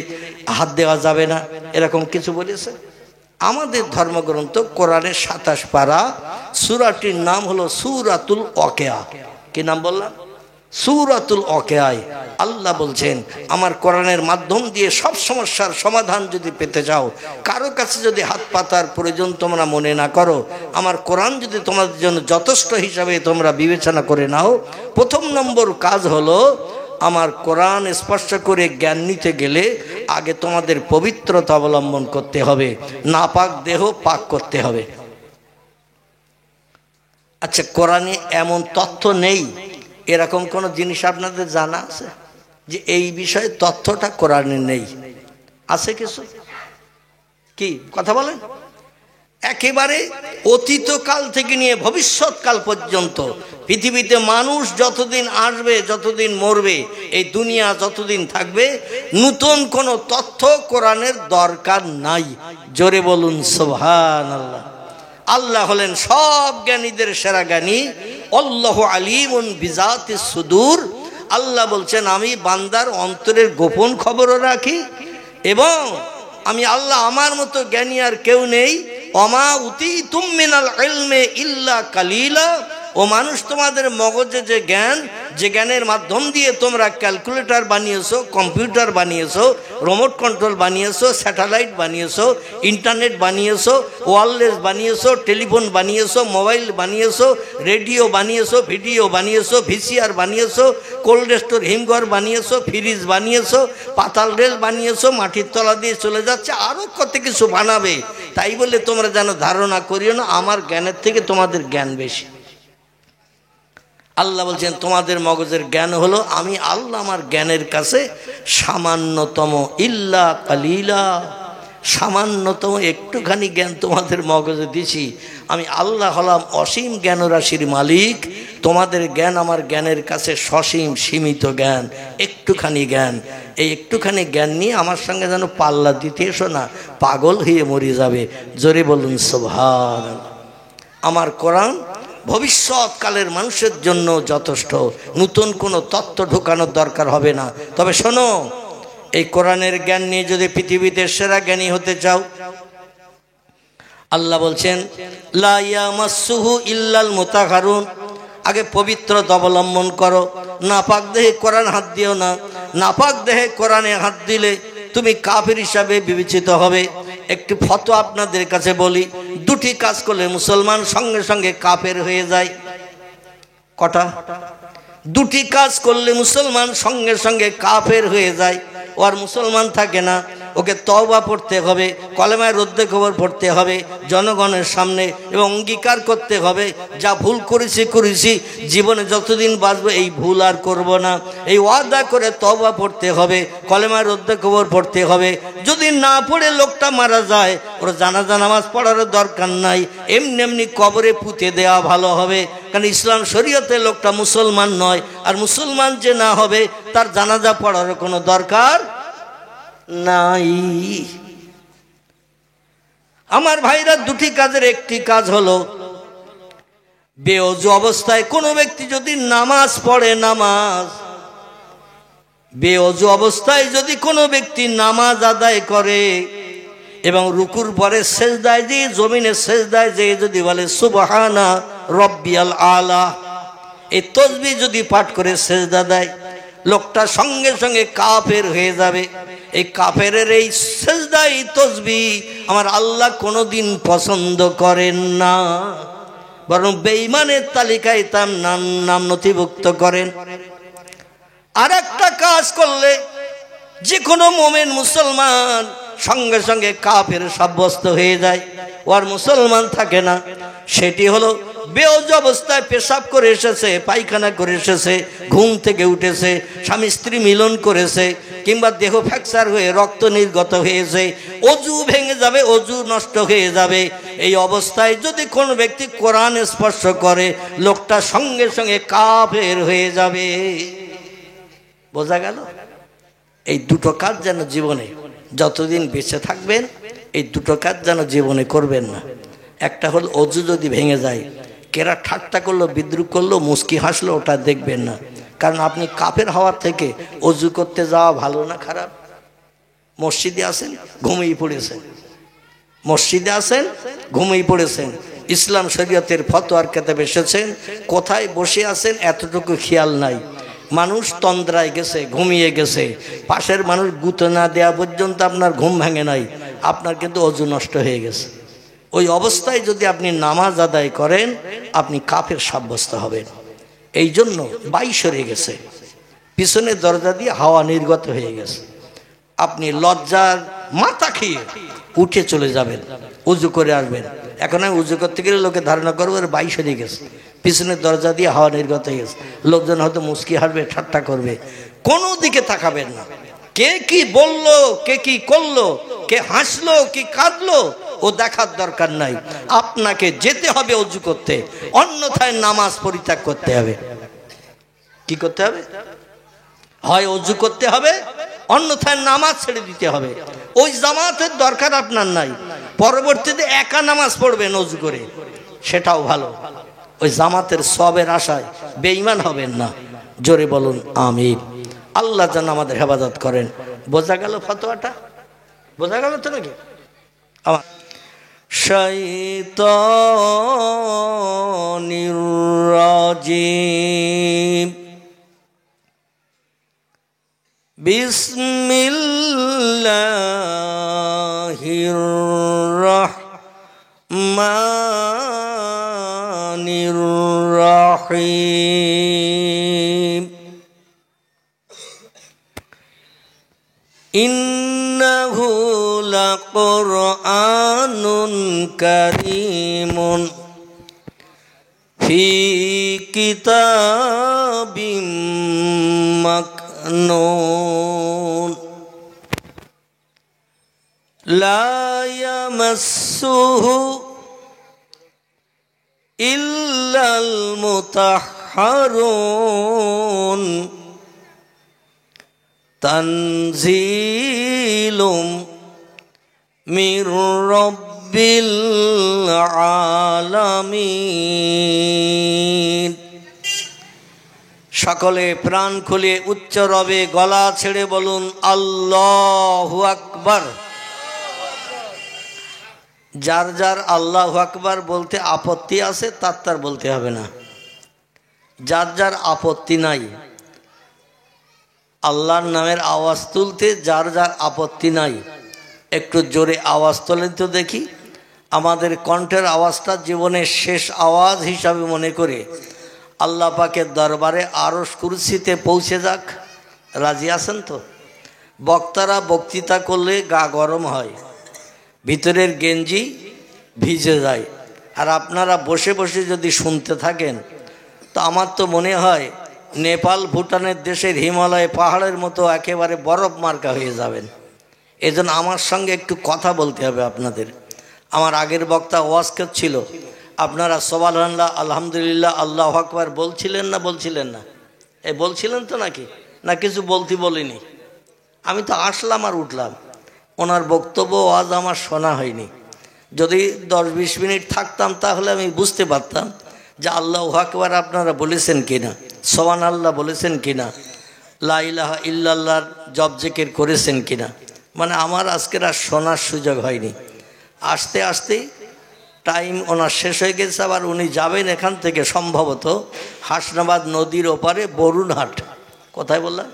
[SPEAKER 1] হাত দেওয়া যাবে না, এরকম কিছু বলেছে? আমাদের ধর্মগ্রন্থ কোরআনের 27 পারা, সূরাটির নাম হলো সূরাতুল ওয়াকিয়া। কি নাম বললাম? সূরাতুল ওয়াকিয়ায় আল্লাহ বলছেন, আমার কোরআনের মাধ্যম দিয়ে সব সমস্যার সমাধান যদি পেতে চাও, কারো কাছে যদি হাত পাতার প্রয়োজন তোমরা মনে না করো, আমার কোরআন যদি তোমাদের জন্য যথেষ্ট হিসাবে তোমরা বিবেচনা করে নাও, প্রথম নম্বর কাজ হলো আমার কোরআন স্পর্শ করে জ্ঞান নিতে গেলে আগে তোমাদের পবিত্রতা অবলম্বন করতে হবে, নাপাক দেহ পাক করতে হবে। আচ্ছা, কোরআনে এমন তথ্য নেই এরকম কোন জিনিস আপনাদের জানা আছে যে এই বিষয়ে তথ্যটা কোরআনে নেই? আছে কিছু? কি কথা বলেন? একেবারে অতীতকাল থেকে নিয়ে ভবিষ্যৎকাল পর্যন্ত পৃথিবীতে মানুষ যতদিন আসবে, যতদিন মরবে, এই দুনিয়া যতদিন থাকবে, নতুন কোন তথ্য কোরআনের দরকার নাই। জোরে বলুন সুবহানাল্লাহ। আল্লাহ হলেন সব জ্ঞানীদের সেরা জ্ঞানী, আল্লাহু আলিমুন বিজাতিস সুদূর। আল্লাহ বলছেন, আমি বান্দার অন্তরের গোপন খবরও রাখি, এবং আমি আল্লাহ আমার মতো জ্ঞানী আর কেউ নেই। ওমা উতীতুম মিনাল ইলমি ইল্লা কালিলা। ও মানুষ, তোমাদের মগজে যে জ্ঞান, যে জ্ঞানের মাধ্যম দিয়ে তোমরা ক্যালকুলেটর বানিয়েছো, কম্পিউটার বানিয়েছো, রিমোট কন্ট্রোল বানিয়েছো, স্যাটেলাইট বানিয়েছো, ইন্টারনেট বানিয়েছো, ওয়্যারলেস বানিয়েছো, টেলিফোন বানিয়েছো, মোবাইল বানিয়েছো, রেডিও বানিয়েছো, ভিডিও বানিয়েছো, ভিসিআর বানিয়েছো, কোল্ড স্টোর হিমঘর বানিয়েছো, ফ্রিজ বানিয়েছো, পাতাল রেল বানিয়েছো, মাটির তলা দিয়ে চলে যাচ্ছে, আরও কত কিছু বানাবে। তাই বলে তোমরা যেন ধারণা করিও না আমার জ্ঞানের থেকে তোমাদের জ্ঞান বেশি। আল্লাহ বলছেন, তোমাদের মগজের জ্ঞান হলো আমি আল্লাহ আমার জ্ঞানের কাছে সামান্যতম, ইল্লা কালিলা, সামান্যতম একটুখানি জ্ঞান তোমাদের মগজে দিছি। আমি আল্লাহ হলাম অসীম জ্ঞানরাশির মালিক, তোমাদের জ্ঞান আমার জ্ঞানের কাছে সসীম সীমিত জ্ঞান, একটুখানি জ্ঞান। এই একটুখানি জ্ঞান নিয়ে আমার সঙ্গে যেন পাল্লা দিতে এসো না, পাগল হয়ে মরে যাবে। জোরে বলুন সুবহানাল্লাহ। আমার কোরআন ভবিষ্যৎকালের মানুষের জন্য যথেষ্ট, নতুন কোনো তত্ত্ব ঢোকানোর দরকার হবে না। তবে শোনো, এই কোরআনের জ্ঞান নিয়ে যদি পৃথিবীতে সেরা জ্ঞানী হতে চাও, আল্লাহ বলছেন লা ইয়ামাসসুহু ইল্লাল মুতাহহারুন, আগে পবিত্রতা অবলম্বন করো, নাপাক দেহে কোরআন হাত দিও না। নাপাক দেহে কোরআনে হাত দিলে তুমি কাফির হিসাবে বিবেচিত হবে। একটি ফতোয়া আপনাদের কাছে বলি, দুটি কাজ করলে মুসলমান সঙ্গে সঙ্গে কাফের হয়ে যায়। কটা? দুটি কাজ করলে মুসলমান সঙ্গে সঙ্গে কাফের হয়ে যায়, ও আর মুসলমান থাকে না। ওকে তওবা পড়তে হবে, কলেমায় রদ্দে খবর পড়তে হবে জনগণের সামনে, এবং অঙ্গীকার করতে হবে যা ভুল করেছি জীবনে যতদিন বাঁচবো এই ভুল আর করব না, এই ওয়াদা করে তওবা পড়তে হবে, কলেমায় রদ্দে খবর পড়তে হবে। যদি না পড়ে লোকটা মারা যায়, ওর জানাজা নামাজ পড়ার দরকার নাই, এমনি এমনি কবরে পুঁতে দেওয়া ভালো হবে। কারণ ইসলাম শরীয়তে লোকটা মুসলমান নয়, আর মুসলমান যে না হবে তার জানাজা পড়ার কোনো দরকার নাই। আমার ভাইরা, দুটি কাজের একটি কাজ হলো বেওযু অবস্থায় কোনো ব্যক্তি যদি নামাজ পড়ে, বেওযু অবস্থায় যদি কোনো ব্যক্তি নামাজ আদায় করে এবং রুকুর পরে সেজদায় দিয়ে, জমিনে সেজদায় যেয়ে যদি বলে সুবহানা রব্বিয়াল আলা, এই তাসবিহ যদি পাঠ করে সেজদা দেয়, লোকটা সঙ্গে সঙ্গে কাফের হয়ে যাবে। এই কাফেরের এই সেজদা, এই তাসবিহ আমার আল্লাহ কোনোদিন পছন্দ করেন না, বরং বেঈমানের তালিকায় তার নাম নথিভুক্ত করেন। আর একটা কাজ করলে যে কোনো মুমিন মুসলমান সঙ্গে সঙ্গে কাফের সাব্যস্ত হয়ে যায়, ও আর মুসলমান থাকে না। সেটি হলো বেওযু অবস্থায় পেশাব করে এসেছে, পায়খানা করে এসেছে, ঘুম থেকে উঠেছে, স্বামী স্ত্রী মিলন করেছে, কিংবা দেহ ফ্র্যাকচার হয়ে রক্ত নির্গত হয়েছে, অজু ভেঙে যাবে, অজু নষ্ট হয়ে যাবে। এই অবস্থায় যদি কোনো ব্যক্তি কোরআন স্পর্শ করে, লোকটা সঙ্গে সঙ্গে কাফের হয়ে যাবে। বোঝা গেল? এই দুটো কাজ যেন জীবনে যতদিন বেঁচে থাকবেন এই দুটো কাজ যেন জীবনে করবেন না। একটা হল অজু যদি ভেঙে যায়, কেরা ঠাট্টা করলো, বিদ্রুপ করলো, মুস্কি হাসলো, ওটা দেখবেন না। কারণ আপনি কাফের হওয়ার থেকে অজু করতে যাওয়া ভালো না খারাপ? মসজিদে আসেন, ঘুমিয়ে পড়েছেন, মসজিদে আসেন, ঘুমিয়ে পড়েছেন, ইসলাম শরীয়তের ফতোয়ার কেতাবে এসেছেন, কোথায় বসে আছেন এতটুকু খেয়াল নাই, মানুষ তন্দ্রায় গেছে, ঘুমিয়ে গেছে, পাশের মানুষ গুঁতো না দেওয়া পর্যন্ত আপনার ঘুম ভাঙে নাই, আপনার কিন্তু অজু নষ্ট হয়ে গেছে। ওই অবস্থায় যদি আপনি নামাজ আদায় করেন, আপনি কাফের সাব্যস্ত হবেন। এই জন্য বায়ু সরে গেছে, পিছনের দরজা দিয়ে হাওয়া নির্গত হয়ে গেছে, আপনি লজ্জার মাথা খেয়ে উঠে চলে যাবেন, উজু করে আসবেন। এখন আমি উজু করতে গেলে লোকে ধারণা করবো বায়ু সরে গেছে, পিছনের দরজা দিয়ে হাওয়া নির্গত হয়ে গেছে, লোকজন হয়তো মুস্কি হাসবে, ঠাট্টা করবে। কোনো দিকে তাকাবেন না, কে কি বললো, কে কি করলো, কে হাসলো কি কাঁদলো, ও দেখার দরকার নাই। আপনাকে যেতে হবে অজু করতে, অন্যথায় নামাজ পরিত্যাগ করতে হবে। কি করতে হবে? হয় অজু করতে হবে, অন্যথায় নামাজ ছেড়ে দিতে হবে। ওই জামাতের দরকার আপনার নাই, পরবর্তীতে একা নামাজ পড়বেন অজু করে, সেটাও ভালো। ওই জামাতের সবের আশায় বেঈমান হবেন না। জোরে বলুন আমিন। আল্লাহ যেন আমাদের হেফাজত করেন। বোঝা গেল ফতোয়াটা? বোঝা গেল তো নাকি? আমার শাইতানির রাজিম। বিসমিল্লাহির রাহমানির রাহিম। ইন্নাহু লাকুরআনুন কারীমুন ফি কিতাবিম মাকনুন লা ইয়ামাসসুহু ইল্লাল মুতাহহারুন তানজিলুম মির রাব্বিল আলামিন। সকলে প্রাণ খুলে উচ্চ রবে গলা ছেড়ে বলুন আল্লাহু আকবার। যার যার আল্লাহু আকবার বলতে আপত্তি আছে তার বলতে হবে না। যার যার আপত্তি নাই, আল্লাহর নামের আওয়াজ তুলতে যার যার আপত্তি নাই, একটু জোরে আওয়াজ তোলেন তো দেখি। আমাদের কণ্ঠের আওয়াজটা জীবনের শেষ আওয়াজ হিসাবে মনে করে আল্লাহ পাকের দরবারে আরশ কুরসিতে পৌঁছে যাক। রাজি আছেন তো? বক্তারা বক্তৃতা করলে গা গরম হয়, ভিতরের গেঞ্জি ভিজে যায়। আর আপনারা বসে বসে যদি শুনতে থাকেন তো আমার তো মনে হয় নেপাল ভুটানের দেশের হিমালয় পাহাড়ের মতো একেবারে বরফ মার্কা হয়ে যাবেন। এজন্য আমার সঙ্গে একটু কথা বলতে হবে আপনাদের। আমার আগের বক্তা ওয়াজ করছিল, আপনারা সুবহানাল্লাহ আলহামদুলিল্লাহ আল্লাহু আকবার বলছিলেন না? এই বলছিলেন তো নাকি? না কিছু বলিনি? আমি তো আসলাম আর উঠলাম, ওনার বক্তব্য ওয়াজ আমার শোনা হয়নি। যদি 10-20 মিনিট থাকতাম তাহলে আমি বুঝতে পারতাম যে আল্লাহু আকবার আপনারা বলেছেন কিনা, সুবহানাল্লাহ বলেছেন কিনা, লা ইলাহা ইল্লাল্লাহর জপ জিকির করেছেন কিনা। মানে আমার আজকের আর শোনার সুযোগ হয়নি। আসতে আসতে টাইম ওনার শেষ হয়ে গেছে। আবার উনি যাবেন এখান থেকে সম্ভবত হাসনাবাদ নদীর ওপারে বরুণহাট। কোথায় বললাম?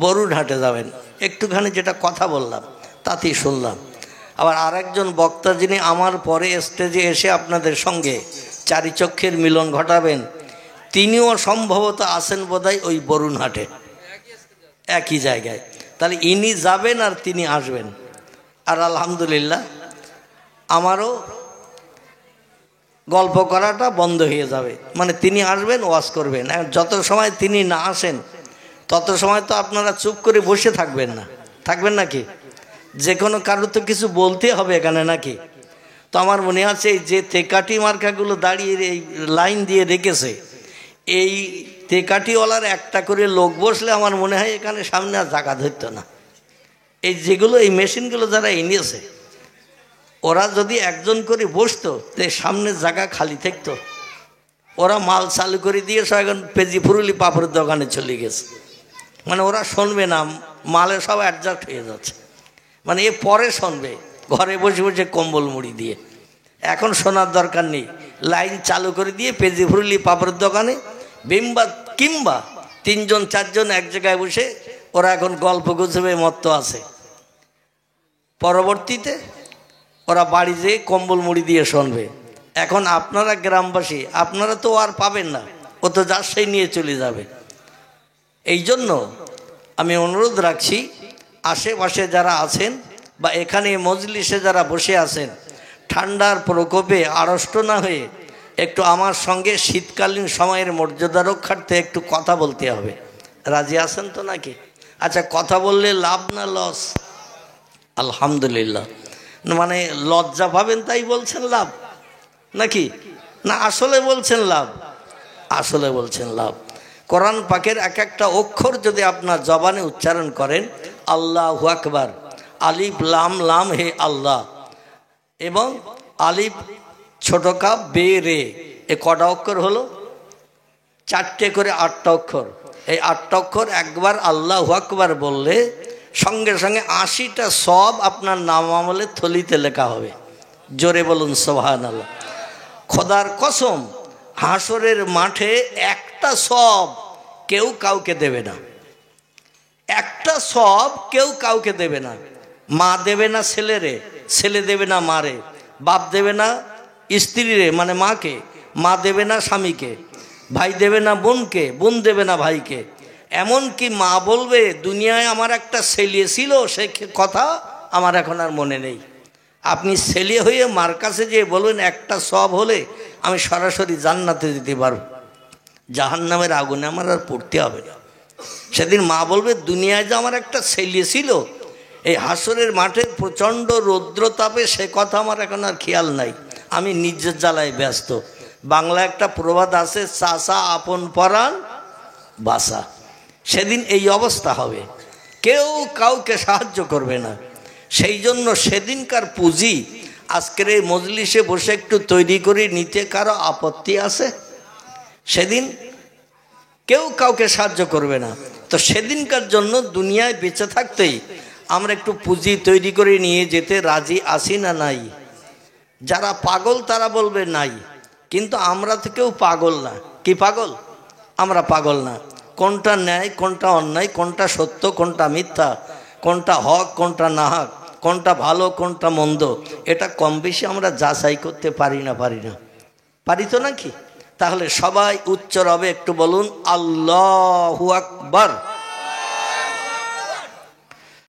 [SPEAKER 1] বরুণহাটে যাবেন। একটুখানি যেটা কথা বললাম তাতেই শুনলাম। আবার আরেকজন বক্তা যিনি আমার পরে স্টেজে এসে আপনাদের সঙ্গে চারিচক্ষের মিলন ঘটাবেন, তিনিও সম্ভবত আছেন বোধহয় ওই বরুণহাটে, একই জায়গায়। তাহলে ইনি যাবেন আর তিনি আসবেন। আর আলহামদুলিল্লাহ আমারও গল্প করাটা বন্ধ হয়ে যাবে। মানে তিনি আসবেন, ওয়াজ করবেন। যত সময় তিনি না আসেন তত সময় তো আপনারা চুপ করে বসে থাকবেন নাকি? যে কোনো কারো তো কিছু বলতে হবে এখানে নাকি? তো আমার মনে আছে এই যে তেকাটি মার্কাগুলো দাঁড়িয়ে এই লাইন দিয়ে রেখেছে, এই তেকাটিওয়ালার একটা করে লোক বসলে আমার মনে হয় এখানে সামনে আর জায়গা ধরতো না। এই যেগুলো এই মেশিনগুলো যারা এনেছে ওরা যদি একজন করে বসতো তো সামনের জায়গা খালি থাকতো। ওরা মাল চালু করে দিয়ে সব এখন পেজি ফুরুলি পাপড়ের দোকানে চলে গেছে। মানে ওরা শুনবে না, মালে সব অ্যাডজাস্ট হয়ে যাচ্ছে। মানে এ পরে শুনবে ঘরে বসে বসে কম্বল মুড়ি দিয়ে। এখন শোনার দরকার নেই, লাইন চালু করে দিয়ে পেজি ফুরুলি পাপড়ের দোকানে কিংবা 3-4জন এক জায়গায় বসে ওরা এখন গল্প গুজবে মত্ত আছে। পরবর্তীতে ওরা বাড়ি যেয়ে কম্বল মুড়ি দিয়ে শুনবে। এখন আপনারা গ্রামবাসী, আপনারা তো আর পাবেন না, ও তো যার সেই নিয়ে চলে যাবে। এই জন্য আমি অনুরোধ রাখছি আশেপাশে যারা আছেন বা এখানে মজলিসে যারা বসে আছেন, ঠান্ডার প্রকোপে আড়ষ্ট না হয়ে একটু আমার সঙ্গে শীতকালীন সময়ের মর্যাদা রক্ষার্থে একটু কথা বলতে হবে। রাজি আছেন তো নাকি? আচ্ছা, কথা বললে লাভ না লস? আলহামদুলিল্লাহ। মানে লজ্জা পাবেন তাই বলছেন লাভ নাকি? না আসলে বলছেন লাভ? আসলে বলছেন লাভ। কোরআন পাকের এক একটা অক্ষর যদি আপনার জবানে উচ্চারণ করেন, আল্লাহু আকবার, আলিফ লাম লাম হে আল্লাহ, এবং আলিফ ছোট কাপ বে রে, এ কটা অক্ষর হলো? 4টে করে 8টা অক্ষর। এই 8টা অক্ষর একবার আল্লাহু আকবার বললে সঙ্গে সঙ্গে 80টা সব আপনার নাম আমলের থলিতে লেখা হবে। জোরে বলুন সুবহানাল্লাহ। খোদার কসম, হাসরের মাঠে একটা সব কেউ কাউকে দেবে না। একটা সব কেউ কাউকে দেবে না। মা দেবে না ছেলেরে, ছেলে দেবে না মারে, বাপ দেবে না স্ত্রীরে মানে মাকে, মা দেবে না স্বামীকে, ভাই দেবে না বোনকে, বোন দেবে না ভাইকে। এমনকি মা বলবে দুনিয়ায় আমার একটা ছেলে ছিল, সে কথা আমার এখন আর মনে নেই। আপনি ছেলে হয়ে মার কাছে যে বলবেন একটা সব হলে আমি সরাসরি জান্নাতে যেতে পারবো, জাহান্নামের আগুনে আমার আর পড়তে হবে না। সেদিন মা বলবে দুনিয়ায় যে আমার একটা ছেলে ছিল, এই হাসরের মাঠে প্রচণ্ড রৌদ্রতাপে সে কথা আমার এখন আর খেয়াল নাই, আমি নিজের জ্বালায় ব্যস্ত। বাংলা একটা প্রবাদ আছে, চাষা আপন পরাণ বাসা। সেদিন এই অবস্থা হবে, কেউ কাউকে সাহায্য করবে না। সেই জন্য সেদিনকার পুঁজি আজকের এই মজলিসে বসে একটু তৈরি করে নিতে কারো আপত্তি আছে? সেদিন কেউ কাউকে সাহায্য করবে না। তো সেদিনকার জন্য দুনিয়ায় বেঁচে থাকতেই আমরা একটু পুঁজি তৈরি করে নিয়ে যেতে রাজি আছি না নাই? যারা পাগল তারা বলবে নাই, কিন্তু আমরা তো কেউ পাগল না। কি পাগল? আমরা পাগল না। কোনটা ন্যায় কোনটা অন্যায়, কোনটা সত্য কোনটা মিথ্যা, কোনটা হক কোনটা না হক, কোনটা ভালো কোনটা মন্দ, এটা কম বেশি আমরা যাচাই করতে পারি না? পারি তো নাকি? তাহলে সবাই উচ্চ রবে একটু বলুন আল্লাহু আকবার।